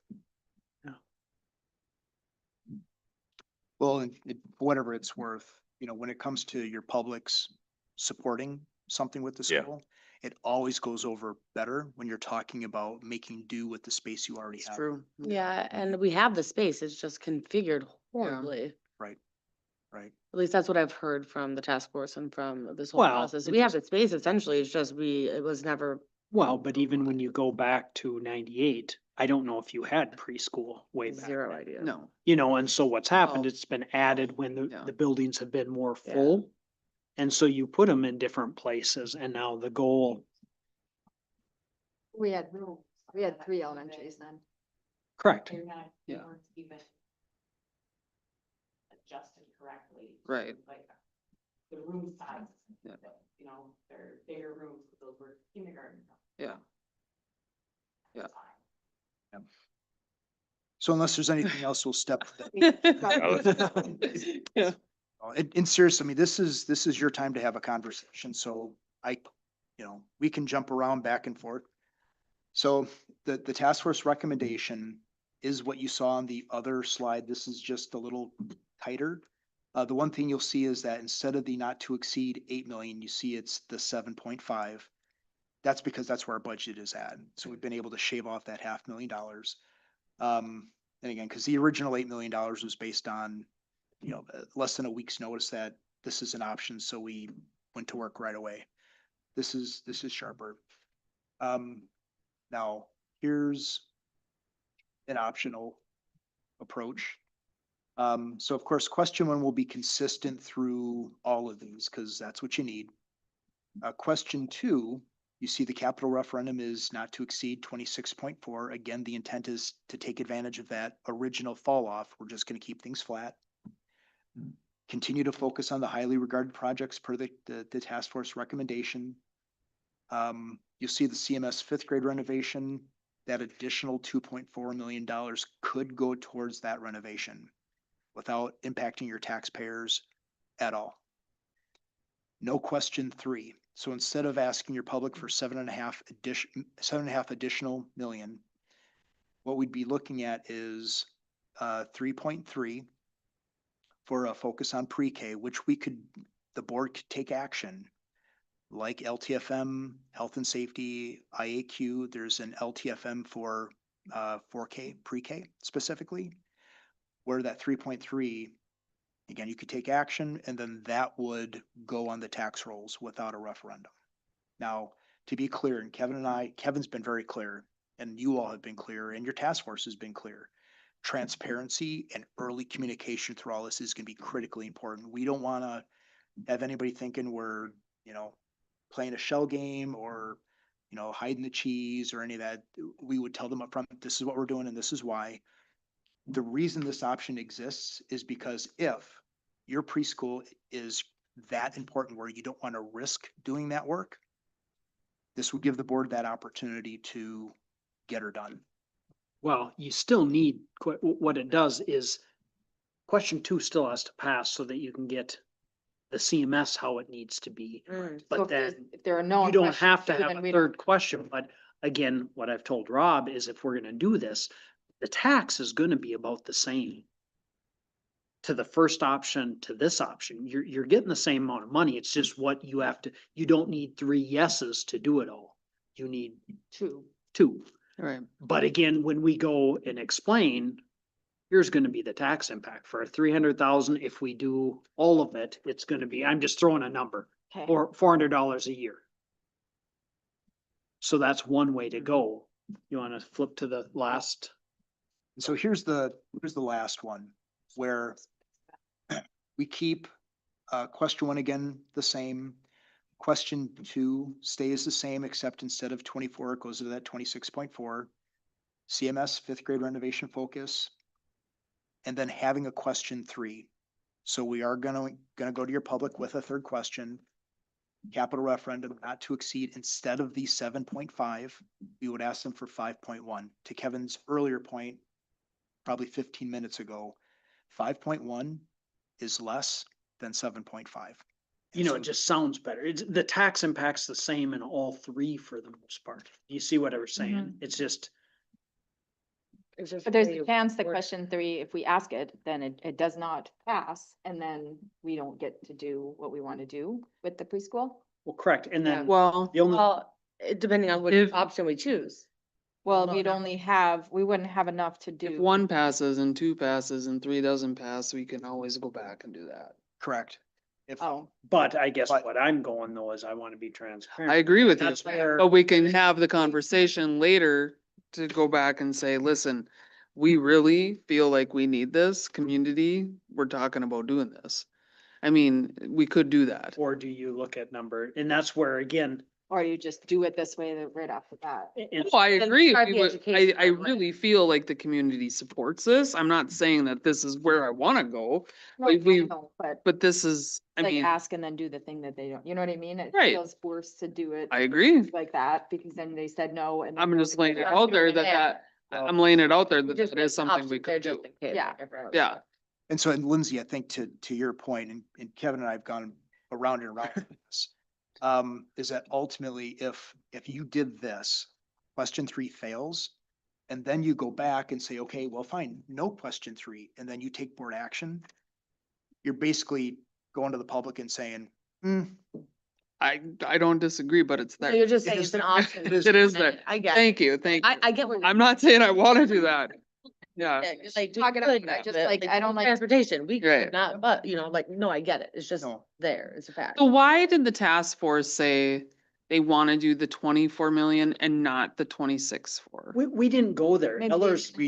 Well, and whatever it's worth, when it comes to your publics supporting something with the Yeah. school, it always goes over better when you're talking about making do with the space you already It's have. true. Yeah, and we have the space, it's just configured horribly. Right, right. At least that's what I've heard from the task force and from this whole Well, process. it We have just- the space essentially, it's just it was never, Well, but even when you go back to 98, I don't know if you had preschool way back zero then. idea. No, And so what's happened, Oh. it's been added when Yeah. the buildings have been more Yeah. full. And so you put them in different places and now the goal, We had 3 elementaries then. correct, They're not, they Yeah. weren't even adjusted correctly. Right. Like the room sizes. Yeah. They're bigger rooms, but those were kindergarten. yeah. Yeah. So unless there's anything else, we'll step. Yeah. In serious, I mean, this is your time to have a conversation, so we can jump around back and forth. So the task force recommendation is what you saw on the other slide. This is just a little tighter. The one thing you'll see is that instead of the not to exceed 8 million, you see it's the 7.5. That's because that's where our budget is at. So we've been able to shave off that $500,000. And again, because the original $8 million was based on, less than a week's notice that this is an option. So we went to work right away. This is sharper. Now here's an optional approach. So of course, question 1 will be consistent through all of these because that's what you need. Question 2, you see the capital referendum is not to exceed 26.4. Again, the intent is to take advantage of that original fall off. We're just going to keep things flat. Continue to focus on the highly regarded projects per the task force recommendation. You'll see the CMS 5th grade renovation, that additional $2.4 million could go towards that renovation without impacting your taxpayers at all. No question 3. So instead of asking your public for 7.5 additional million, what we'd be looking at is 3.3 for a focus on pre-K, which the board could take action like LTFM, health and safety, IAQ. There's an LTFM for 4K, pre-K specifically, where that 3.3, again, you could take action and then that would go on the tax rolls without a referendum. Now, to be clear, and Kevin's been very clear, and you all have been clear, and your task force has been clear. Transparency and early communication through all this is going to be critically important. We don't want to have anybody thinking we're, playing a shell game or, hiding the cheese or any of that. We would tell them up front, this is what we're doing and this is why. The reason this option exists is because if your preschool is that important where you don't want to risk doing that work, this would give the board that opportunity to get her done. well, you still need, what it does is question 2 still has to pass so that you can get the CMS how it needs to be. So But then if there are no. you don't have to questions, have then a we don't- third question, but again, what I've told Rob is if we're gonna do this, the tax is gonna be about the same. To the first option, to this option, you're getting the same amount of money, it's just what you don't need 3 yeses to do it all. You need 2. 2. Right. But again, when we go and explain, here's gonna be the tax impact for 300,000. If we do all of it, it's gonna be, I'm just throwing a number, Okay. or $400 a year. So that's one way to go. You wanna flip to the last? And so here's the last one where we keep question 1 again the same. Question 2 stays the same, except instead of 24, it goes to that 26.4. CMS 5th grade renovation focus. And then having a question 3. So we are gonna go to your public with a third question. Capital referendum not to exceed, instead of the 7.5, we would ask them for 5.1. To Kevin's earlier point, probably 15 minutes ago, 5.1 is less than 7.5. You know, it just sounds better. It's, the tax impact's the same in all three for the most part. You see what I was saying? It's just, It's just But there's way a chance that worse. question 3, if we ask it, then it does not pass, and then we don't get to do what we want to do with the preschool. well, correct. And then Well, the only, Well, depending on which If- option we choose. Well, No, we'd no. only have, we wouldn't have enough to if do. 1 passes and 2 passes and 3 doesn't pass, we can always go back and do that. correct. If, Oh, but I guess But- what I'm going though is I want to be transparent. I agree with you, That's where, but we can have the conversation later to go back and say, listen, we really feel like we need this community. We're talking about doing this. I mean, we could do that. or do you look at number, and that's where again, or you just do it this way right off the bat. it's, Oh, I Then agree. start we the would- education I that way. really feel like the community supports this. I'm not saying that this is where I wanna go, No, Like, we- I know, But but this is, I like mean, ask and then do the thing that they don't, you know what I mean? It Right. feels forced to do it I agree. like that, because then they said no, and. then I'm no, just laying it because- out there I'm laying it out there We that just that is put something options we there could just do. in case, Yeah. like everyone else Yeah. does. and so, and Lindsay, I think to your point, and Kevin and I have gone around and around with this, is that ultimately if you did this, question 3 fails, and then you go back and say, okay, well, fine, no question 3, and then you take board action, you're basically going to the public and saying, I don't disagree, but it's So there. you're just It saying is it's an there. option. It is It is and there. I get, it. Thank you, thank you. I get what. I'm not saying I wanna do that. Yeah, Yeah, 'cause, like, we Talk it out, could but I have just, it, like, I don't like- Transportation, we Right. could not, but, you know, like, no, I get it, it's just No. there, it's a fact. so why did the task force say they wanna do the 24 million and not the 26 for? we didn't go there. Maybe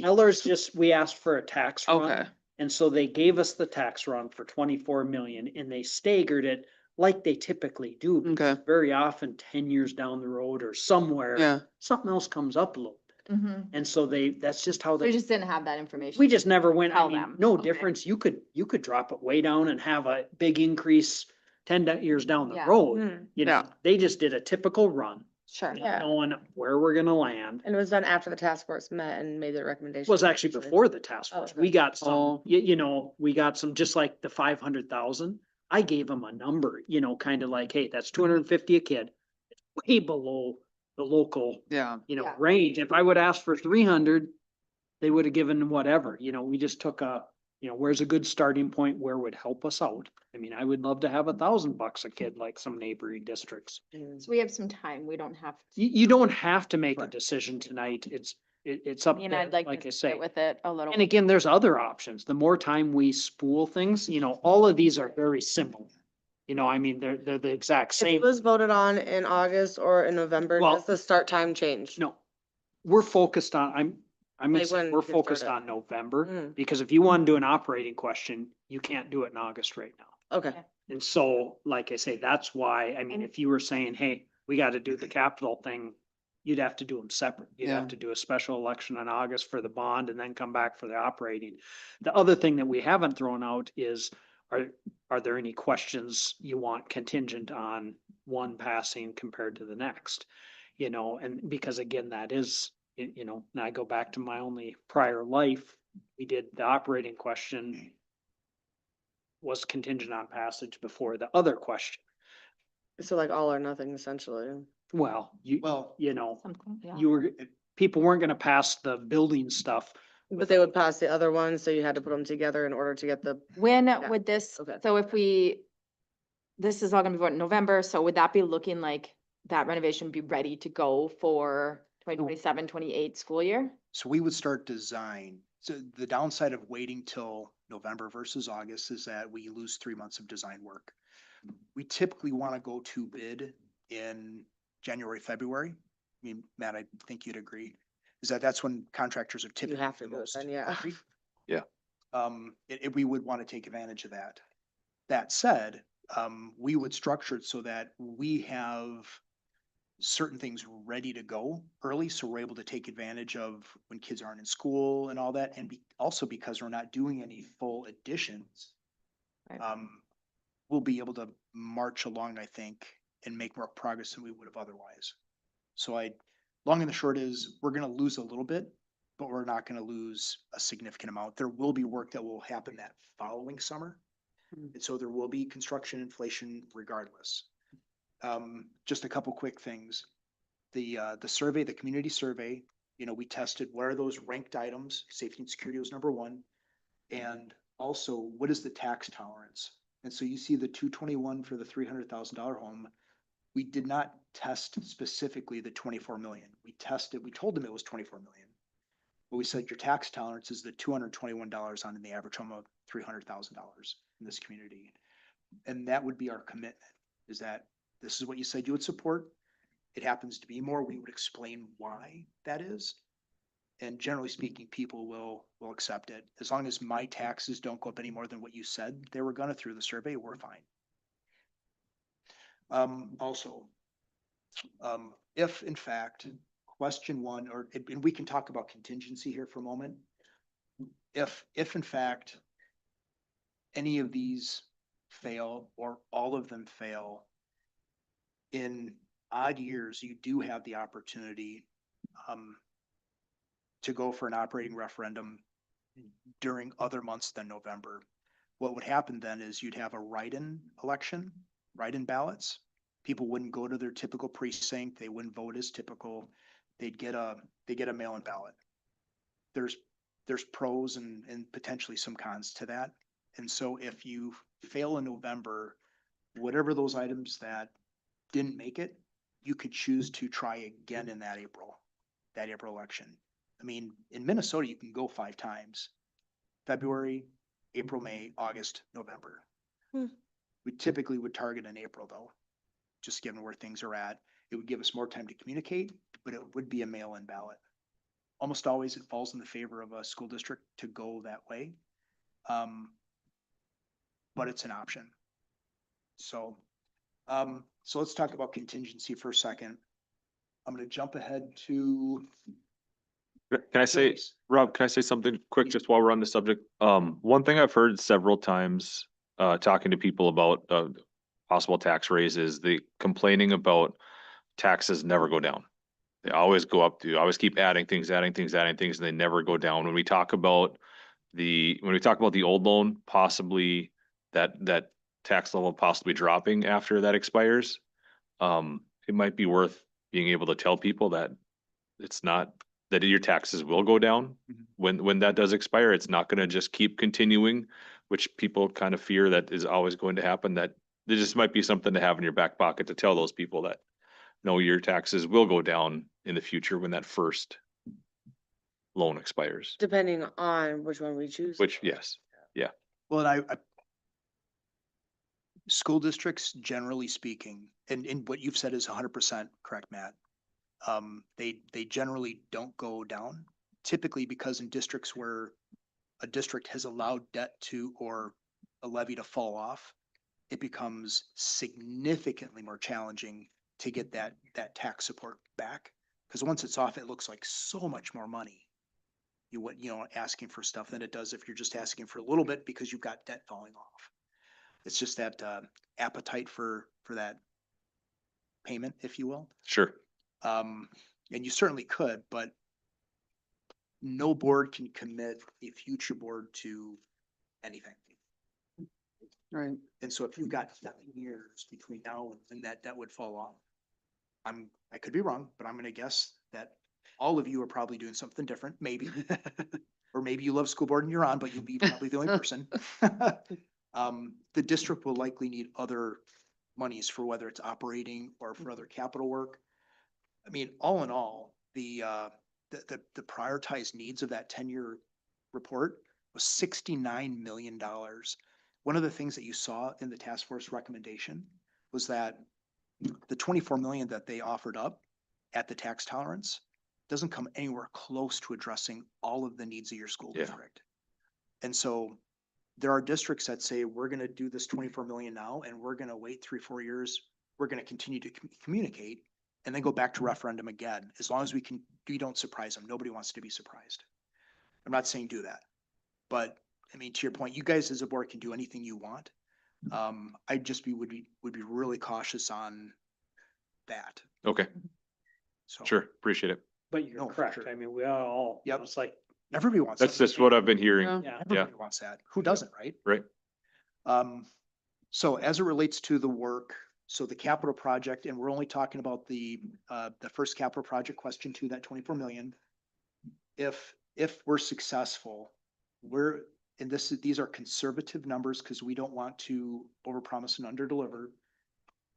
Ellers just, we asked for a tax run. Okay, And so they gave us the tax run for 24 million and they staggered it like they typically do. because Okay. Very often 10 years down the road or somewhere, yeah, something else comes up a little bit. Mhm. And so that's just how We they, just didn't have that information. we just never went, I tell mean, them. no Okay. difference. You could drop it way down and have a big increase 10 years down the Yeah. road. Mm, You know, Yeah. they just did a typical run, Sure. not Yeah. knowing where we're gonna land. And it was done after the task force met and made their recommendation. Was actually before the task Oh, force. okay. We got Oh. some, you know, we got some, just like the 500,000. I gave them a number, you know, kind of like, hey, that's 250 a kid. It's way below the local, yeah. you know, Yeah. range. If I would ask for 300, they would have given whatever, you know, we just took a, you know, where's a good starting point, where would help us out? I mean, I would love to have $1,000 a kid like some neighboring districts. Mm. So we have some time. We don't have. to. You don't have to make a Right. decision tonight. It's up And there, I'd like like I to say. sit with it a little. And again, there's other options. The more time we spool things, you know, all of these are very similar. You know, I mean, they're the exact If it same. was voted on in August or in November, Well- does the start time change? No, we're focused on, I'm gonna Like say, when we're kids focused started. on November. Mm. Because if you want to do an operating question, you can't do it in August right now. Okay, And so, like I say, that's why, I mean, And- if you were saying, hey, we got to do the capital thing, you'd have to do them separate. You'd have Yeah. to do a special election in August for the bond and then come back for the operating. The other thing that we haven't thrown out is, are there any questions you want contingent on one passing compared to the next? You know, and because again, that is, you know, and I go back to my only prior life, we did the operating question was contingent on passage before the other question. so like all or nothing essentially. Well, well, you know, Something, yeah. you were, people weren't gonna pass the building stuff. But they would pass the other one, so you had to put them together in order to get the, When Yeah. would this, Okay. so if we, this is all gonna be voted in November, so would that be looking like that renovation be ready to go for 2027, 28 school year? so we would start design. So the downside of waiting till November versus August is that we lose 3 months of design work. We typically want to go to bid in January, February. I mean, Matt, I think you'd agree, is that that's when contractors are you typically have to the do it most then, yeah. hungry. Yeah. We would want to take advantage of that. That said, we would structure it so that we have certain things ready to go early, so we're able to take advantage of when kids aren't in school and all that, and also because we're not doing any full additions. Right. We'll be able to march along, I think, and make more progress than we would have otherwise. So long and the short is, we're gonna lose a little bit, but we're not gonna lose a significant amount. There will be work that will happen that following summer. And so there will be construction inflation regardless. Just a couple quick things. The survey, the community survey, you know, we tested what are those ranked items? Safety and security was number one. And also, what is the tax tolerance? And so you see the 221 for the $300,000 home. We did not test specifically the 24 million. We told them it was 24 million. But we said your tax tolerance is the $221 on the average home of $300,000 in this community. And that would be our commitment, is that this is what you said you would support. It happens to be more. We would explain why that is. And generally speaking, people will accept it. As long as my taxes don't go up any more than what you said they were gonna through the survey, we're fine. Also, if in fact, question one, and we can talk about contingency here for a moment. If in fact, any of these fail or all of them fail, in odd years, you do have the opportunity, to go for an operating referendum during other months than November. What would happen then is you'd have a write-in election, write-in ballots. People wouldn't go to their typical precinct. They wouldn't vote as typical. They get a mail-in ballot. There's pros and potentially some cons to that. And so if you fail in November, whatever those items that didn't make it, you could choose to try again in that April election. I mean, in Minnesota, you can go 5 times: February, April, May, August, November. We typically would target in April though, just given where things are at. It would give us more time to communicate, but it would be a mail-in ballot. Almost always it falls in the favor of a school district to go that way. But it's an option. So let's talk about contingency for a second. I'm gonna jump ahead to. Can I say, Rob, can I say something quick just while we're on the subject? One thing I've heard several times, talking to people about, possible tax raises, the complaining about taxes never go down. They always go up, they always keep adding things, and they never go down. When we talk about the old loan, possibly that tax level possibly dropping after that expires, it might be worth being able to tell people that it's not, that your taxes will go down when that does expire. It's not gonna just keep continuing, which people kind of fear that is always going to happen. That there just might be something to have in your back pocket to tell those people that, no, your taxes will go down in the future when that first loan expires. Depending on which one we choose. Which, yes, Well, and school districts, generally speaking, and what you've said is 100% correct, Matt. They generally don't go down, typically because in districts where a district has allowed debt to, or a levy to fall off, it becomes significantly more challenging to get that tax support back. Because once it's off, it looks like so much more money. Asking for stuff than it does if you're just asking for a little bit because you've got debt falling off. It's just that appetite for that payment, if you will. sure. And you certainly could, but no board can commit a future board to anything. Right. And so if you've got 7 years between now and that would fall off. I could be wrong, but I'm gonna guess that all of you are probably doing something different, maybe. Or maybe you love school board and you're on, but you'll be probably the only person. The district will likely need other monies for whether it's operating or for other capital work. I mean, all in all, the prioritized needs of that 10-year report was $69 million. One of the things that you saw in the task force recommendation was that the 24 million that they offered up at the tax tolerance doesn't come anywhere close to addressing all of the needs of your school Yeah. district. And so there are districts that say, we're gonna do this 24 million now, and we're gonna wait 3-4 years. We're gonna continue to communicate and then go back to referendum again. As long as we don't surprise them. Nobody wants to be surprised. I'm not saying do that, but I mean, to your point, you guys as a board can do anything you want. I just would be really cautious on that. Okay, So. sure. Appreciate it. But you're No, for correct. sure. I mean, we all, Yep. it's like, Everybody wants. That's something just what cheap. I've been hearing. Yeah. yeah. Everybody wants that. Who doesn't, right? Right. So as it relates to the work, so the capital project, and we're only talking about the first capital project, question 2, that 24 million. If we're successful, and these are conservative numbers because we don't want to overpromise and underdeliver.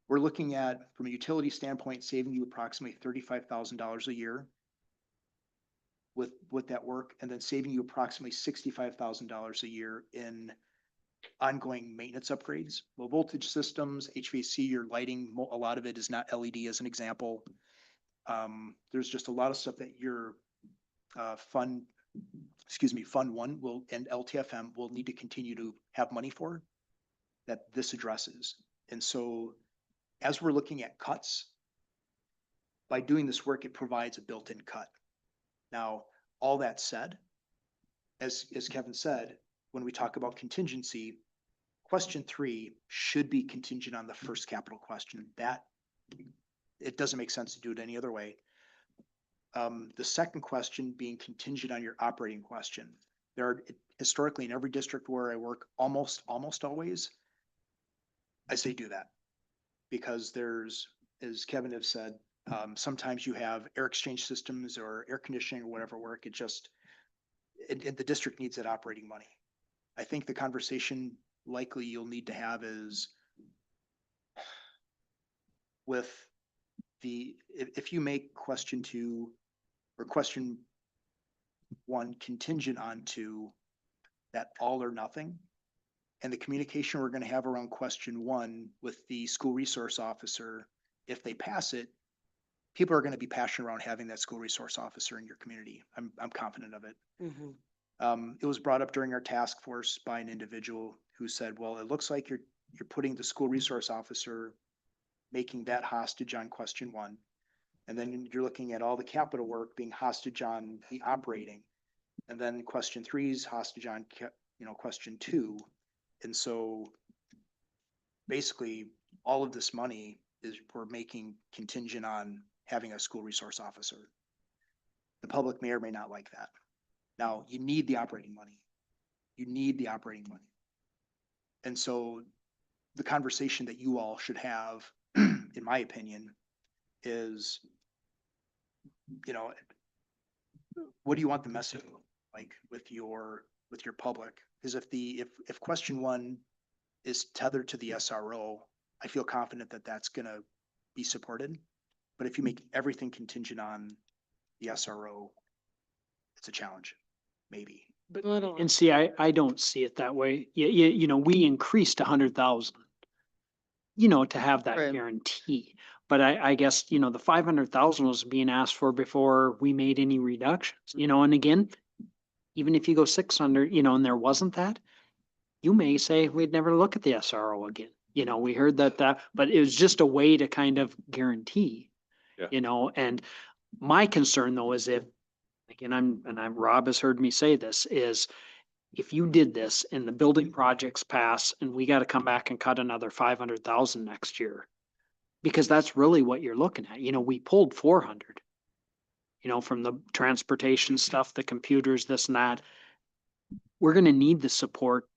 We're looking at, from a utility standpoint, saving you approximately $35,000 a year with that work, and then saving you approximately $65,000 a year in ongoing maintenance upgrades, low voltage systems, HVAC, your lighting, a lot of it is not LED as an example. There's just a lot of stuff that your Fund 1 will, and LTFM will need to continue to have money for that this addresses. And so as we're looking at cuts, by doing this work, it provides a built-in cut. Now, all that said, as Kevin said, when we talk about contingency, question 3 should be contingent on the first capital question. That, it doesn't make sense to do it any other way. The second question being contingent on your operating question. There are historically in every district where I work, almost always, I say do that. Because there's, as Kevin has said, sometimes you have air exchange systems or air conditioning or whatever work, it just, the district needs that operating money. I think the conversation likely you'll need to have is with if you make question 2 or question 1 contingent on 2, that all or nothing, and the communication we're going to have around question 1 with the school resource officer, if they pass it, people are going to be passionate around having that school resource officer in your community. I'm confident of it. It was brought up during our task force by an individual who said, well, it looks like you're putting the school resource officer, making that hostage on question 1. And then you're looking at all the capital work being hostage on the operating. And then question 3 is hostage on, question 2. And so basically all of this money is we're making contingent on having a school resource officer. The public may or may not like that. Now, you need the operating money. You need the operating money. And so the conversation that you all should have, in my opinion, is, what do you want the message like with your public? Because if question 1 is tethered to the SRO, I feel confident that that's gonna be supported. But if you make everything contingent on the SRO, it's a challenge, maybe. But, Little. and see, I don't see it that way. We increased 100,000, to have that Right. guarantee. But I guess, the 500,000 was being asked for before we made any reductions, and again, even if you go 600, and there wasn't that, you may say we'd never look at the SRO again. We heard that, but it was just a way to kind of guarantee, Yeah. And my concern though is if, again, Rob has heard me say this, is if you did this and the building projects pass and we got to come back and cut another 500,000 next year, because that's really what you're looking at. We pulled 400, from the transportation stuff, the computers, this and that. We're going to need the support.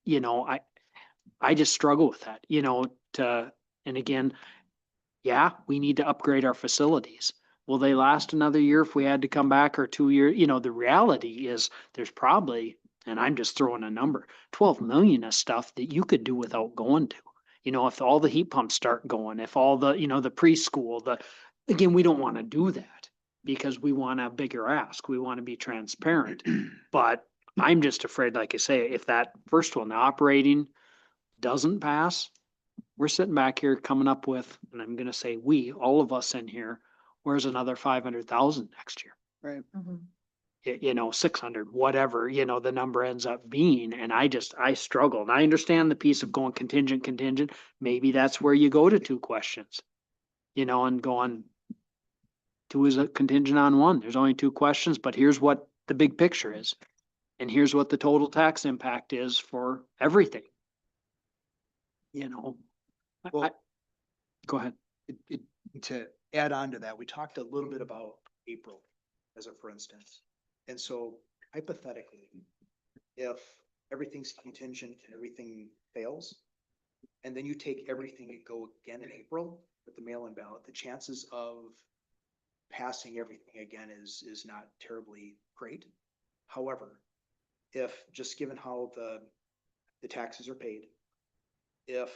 I just struggle with that, and again, yeah, we need to upgrade our facilities. Will they last another year if we had to come back, or 2 years? The reality is there's probably, and I'm just throwing a number, 12 million of stuff that you could do without going to. If all the heat pumps start going, if all the, the preschool, again, we don't want to do that because we want a bigger ask. We want to be transparent. But I'm just afraid, like I say, if that first one, the operating, doesn't pass, we're sitting back here coming up with, and I'm gonna say we, all of us in here, where's another 500,000 next year? Right. 600, whatever, the number ends up being, and I struggle. And I understand the piece of going contingent. Maybe that's where you go to 2 questions, and going 2 is a contingent on 1. There's only 2 questions, but here's what the big picture is. And here's what the total tax impact is for everything. Well, Go ahead. To add on to that, we talked a little bit about April. as a for instance. And so hypothetically, if everything's contingent and everything fails, and then you take everything and go again in April with the mail-in ballot, the chances of passing everything again is not terribly great. However, if, just given how the taxes are paid, if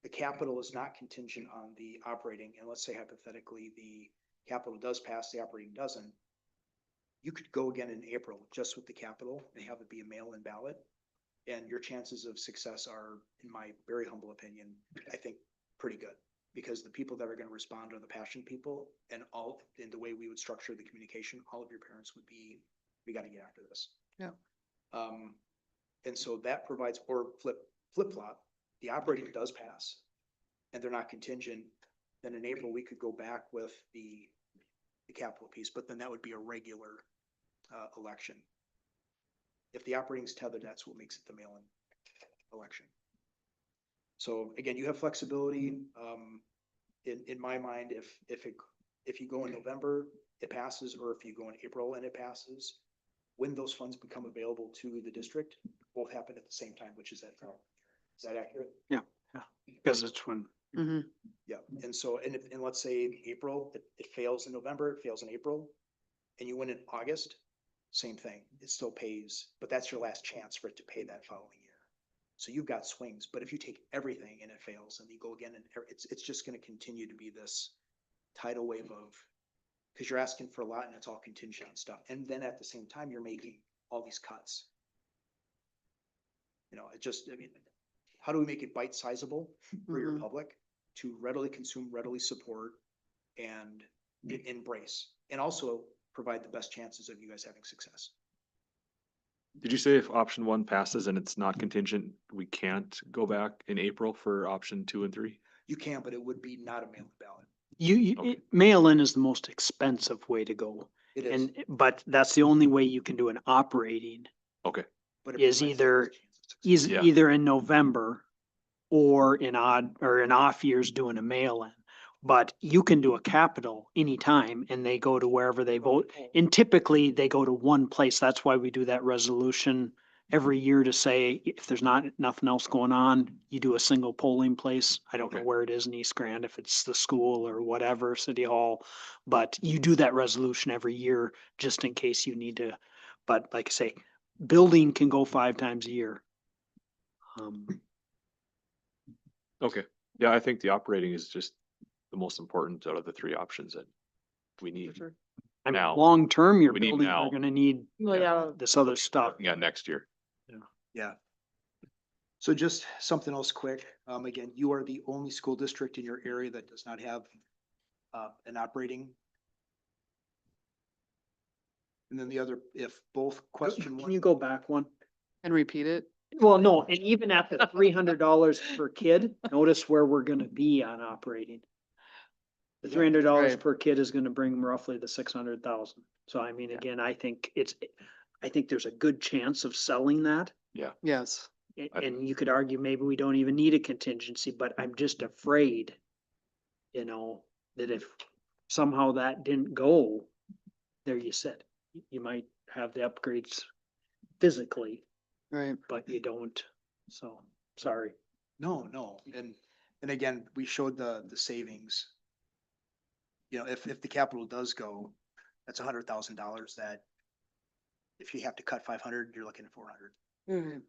the capital is not contingent on the operating, and let's say hypothetically, the capital does pass, the operating doesn't, you could go again in April just with the capital and have it be a mail-in ballot. And your chances of success are, in my very humble opinion, I think, pretty good. Because the people that are gonna respond are the passionate people, and all, in the way we would structure the communication, all of your parents would be, we gotta get after this. Yeah. And so that provides, or flip-flop, the operating does pass, and they're not contingent, then in April, we could go back with the capital piece, but then that would be a regular election. If the operating's tethered, that's what makes it the mail-in election. So again, you have flexibility. In my mind, if you go in November, it passes, or if you go in April and it passes, when those funds become available to the district, both happen at the same time, which is that. Is that accurate? Because it's when, Mhm. Yeah, and so, and let's say in April, it fails in November, it fails in April, and you win in August, same thing, it still pays, but that's your last chance for it to pay that following year. So you've got swings, but if you take everything and it fails and you go again, and it's just gonna continue to be this tidal wave of, cause you're asking for a lot and it's all contingent on stuff, and then at the same time, you're making all these cuts. You know, I mean, how do we make it bite sizable for your Mhm. public to readily consume, readily support, and embrace, and also provide the best chances of you guys having success? Did you say if option one passes and it's not contingent, we can't go back in April for option 2 and 3? You can, but it would be not a mail-in ballot. Okay. mail-in is the most expensive way to go. It is. But that's the only way you can do an operating, Okay, But it is provides the either- best chance of success. Yeah. either in November or in off years doing a mail-in. But you can do a capital anytime and they go to wherever they vote. And typically they go to one place. That's why we do that resolution every year to say, if there's nothing else going on, you do a single polling place. I don't know Okay. where it is in East Grand, if it's the school or whatever, City Hall. But you do that resolution every year just in case you need to. But like I say, building can go 5 times a year. okay. Yeah, I think the operating is just the most important out of the 3 options that we need. Sure. I mean, Now. long-term, your We need buildings now. are gonna need Well, yeah, this other stuff. Looking at next year. Yeah. So just something else quick. Again, you are the only school district in your area that does not have an operating. And then the other, if both question Can you one, go back one? And repeat it. Well, no, and even at the $300 per kid, notice where we're gonna be on operating. The $300 Right. per kid is gonna bring them roughly to 600,000. So I mean, Yeah. again, I think there's a good chance of selling that. Yes. And you could argue maybe we don't even need a contingency, but I'm just afraid, you know, that if somehow that didn't go, there you sit. You might have the upgrades physically, Right. but you don't. So, sorry. no. And again, we showed the savings. You know, if the capital does go, that's $100,000 that if you have to cut 500, you're looking at 400. Right.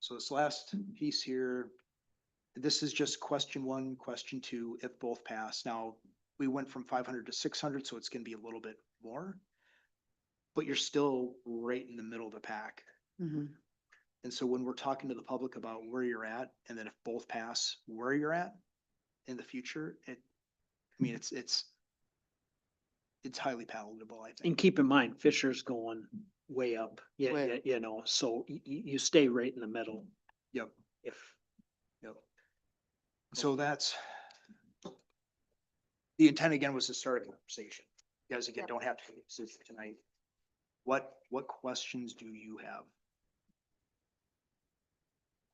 So this last piece here, this is just question one, question two, if both pass. Now, we went from 500 to 600, so it's gonna be a little bit more. But you're still right in the middle of the pack. Mhm. And so when we're talking to the public about where you're at, and then if both pass, where you're at in the future, it's highly palatable, I And think. keep in mind, Fisher's going way up. Yeah, Way you know, so you stay right in the middle. Yep. If, Yep. So that's. The intent again was to start a conversation. You guys again Yep. don't have to make a decision tonight. What questions do you have?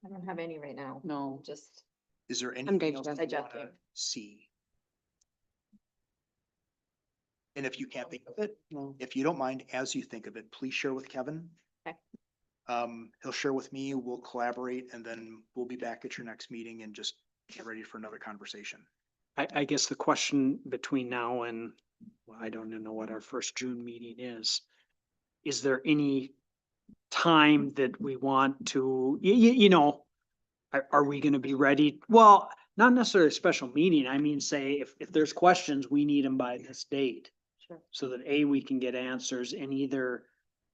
I don't have any right now. No. Just, Is there anything else you digesting. wanna see? And if you can't think of it, No. if you don't mind, as you think of it, please share with Kevin. Okay. He'll share with me, we'll collaborate, and then we'll be back at your next meeting and just get ready for another conversation. I guess the question between now and, well, I don't even know what our first June meeting is. Is there any time that we want to, you know, are we gonna be ready? Well, not necessarily a special meeting. I mean, say if there's questions, we need them by this date. Sure. So that A, we can get answers and either,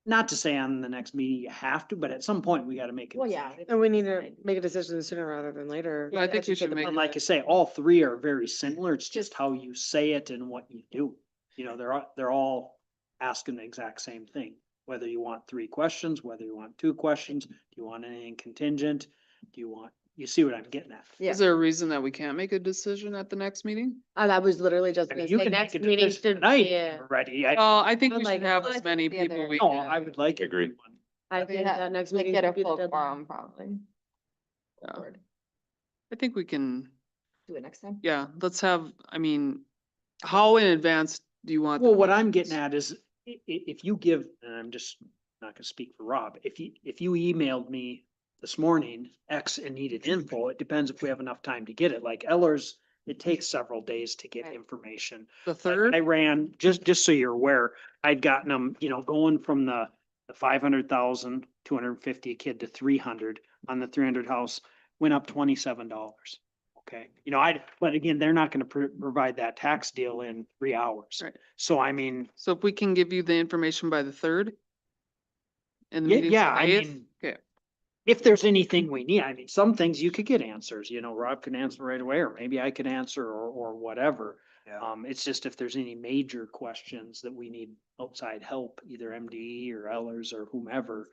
not to say on the next meeting you have to, but at some point we gotta make it. Well, yeah. And we need to make a decision sooner rather than later. Yeah, I think should you say should the make- And public- like I say, all three are very similar. It's just how you say it and what you do. You know, they're all asking the exact same thing. Whether you want 3 questions, whether you want 2 questions, do you want anything contingent? Do you want, you see what I'm getting at? Yeah. Is there a reason that we can't make a decision at the next meeting? I was literally just I gonna mean, you say, can make next a meeting decision should tonight be, if you're ready. I, Well, I think I'd we should like- have Well, I as think many the people other- we no, can. I would like. Agreed. everyone. I think that next meeting Get a should be the full deadline. quorum probably. Yeah. Forward. I think we can, Do it next time. yeah, let's have, I mean, how in advance do you want? the Well, what I'm questions? getting at is if you give, and I'm just not gonna speak for Rob, if you emailed me this morning, X and needed info, it depends if we have enough time to get it. Like Ellers, it takes several days to get Right. information. The Like, third? I ran, just so you're aware, I'd gotten them, you know, going from the 500,000, 250 a kid to 300 on the 300 house, went up $27. Okay, you know, but again, they're not gonna provide that tax deal in 3 hours. Right. So I mean, So if we can give you the information by the third? And the meeting's yeah, the I 8th? mean, Okay, if there's anything we need, I mean, some things you could get answers, you know, Rob can answer right away, or maybe I could answer or whatever. Yeah. It's just if there's any major questions that we need outside help, either MDE or Ellers or whomever,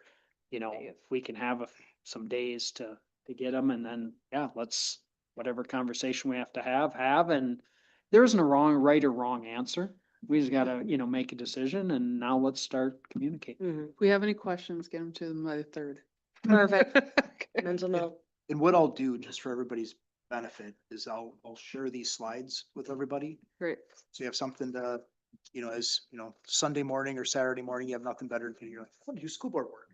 you know, if we can have some days to get them and then, yeah, let's, whatever conversation we have to have, and there isn't a right or wrong answer. We just gotta, you know, make a decision and now let's start communicating. Mhm. if we have any questions, get them to them by the third. Perfect. Okay. Mental note. And what I'll do, just for everybody's benefit, is I'll share these slides with everybody. Great. So you have something to, you know, as, you know, Sunday morning or Saturday morning, you have nothing better to do. You're like, what do you do school board work?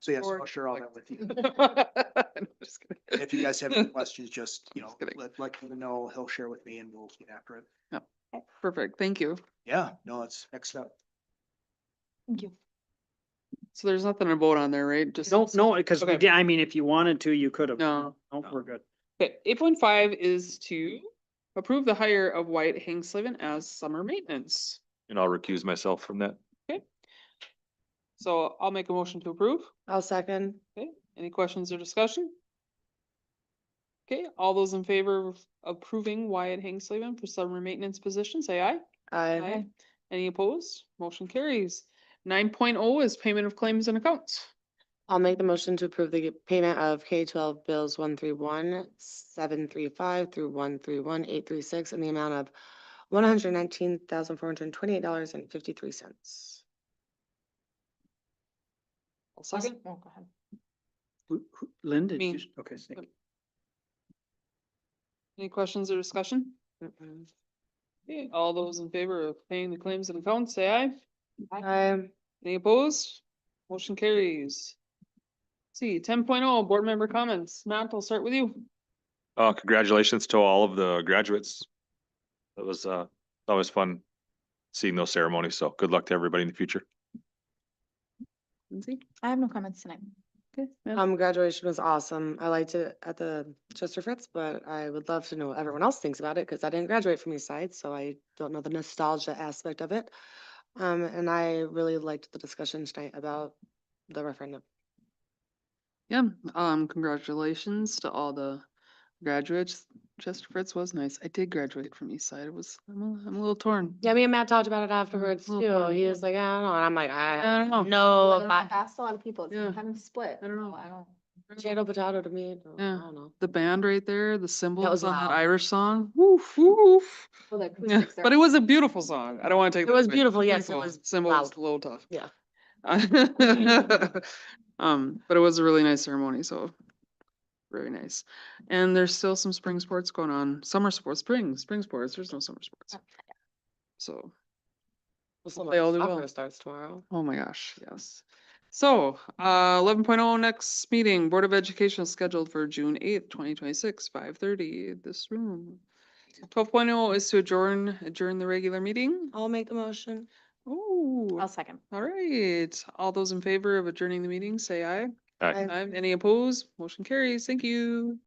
So yes, I'll share all that with you. I'm just kidding. And if you guys have any questions, just, you know, Just kidding. let Kevin know, he'll share with me and we'll get after it. Perfect, thank you. Yeah, no, it's next up. Thank you. So there's nothing to vote on there, right? Just. No, because we Okay. did, I mean, if you wanted to, you could have. No, No, no. we're good. Okay, 8.5 is to approve the hire of Wyatt Hingsliven as summer maintenance. And I'll recuse myself from that. So I'll make a motion to approve. I'll second. Okay, any questions or discussion? Okay, all those in favor of approving Wyatt Hingsliven for summer maintenance position, say aye. I, Any opposed? Motion carries. 9.0 is payment of claims and accounts. I'll make the motion to approve the payment of K-12 bills 131,735 through 131,836 in the amount of $119,428.53. I'll second. Oh, go ahead. Lynn, did Me. you? Okay, thank you. Any questions or discussion? Mm-mm. Okay, all those in favor of paying the claims and accounts, say aye. I, Any opposed? Motion carries. See, 10.0 board member comments. Matt, I'll start with you. Congratulations to all of the graduates. That was, always fun seeing those ceremonies. So good luck to everybody in the future. Lindsay? I have no comments tonight. Okay. graduation was awesome. I liked it at the Chester Fritz, but I would love to know what everyone else thinks about it because I didn't graduate from East Side, so I don't know the nostalgia aspect of it. And I really liked the discussion tonight about the referendum. Yeah, congratulations to all the graduates. Chester Fritz was nice. I did graduate from East Side. I'm a little torn. Yeah, me and Matt talked about it afterwards little too. fun. He was like, I don't know. And I'm like, I I don't know. don't know. I don't know, I asked a lot of people, it's Yeah. kind of split. I don't know. I don't. Potato, potato to me. I Yeah. don't know. The band right there, the cymbals was on that loud. Irish song. Woof, woof. Well, the Yeah, acoustics are but it was a beautiful song. I don't want to take. It that was away. beautiful, yes, it Beautiful. was Cymbals, loud. a little tough. Yeah. But it was a really nice ceremony, so Very nice. And there's still some spring sports going on. Summer sports, spring sports. There's no summer sports. So, Well, They all do soccer well. starts tomorrow. oh my gosh, yes. So, 11.0 next meeting, Board of Education is scheduled for June 8th, 2026, 5:30, this room. 12.0 is to adjourn the regular meeting. I'll make the motion. Oh, I'll second. all right. All those in favor of adjourning the meeting, say aye. Aye. Aye. Aye. Any opposed? Motion carries. Thank you.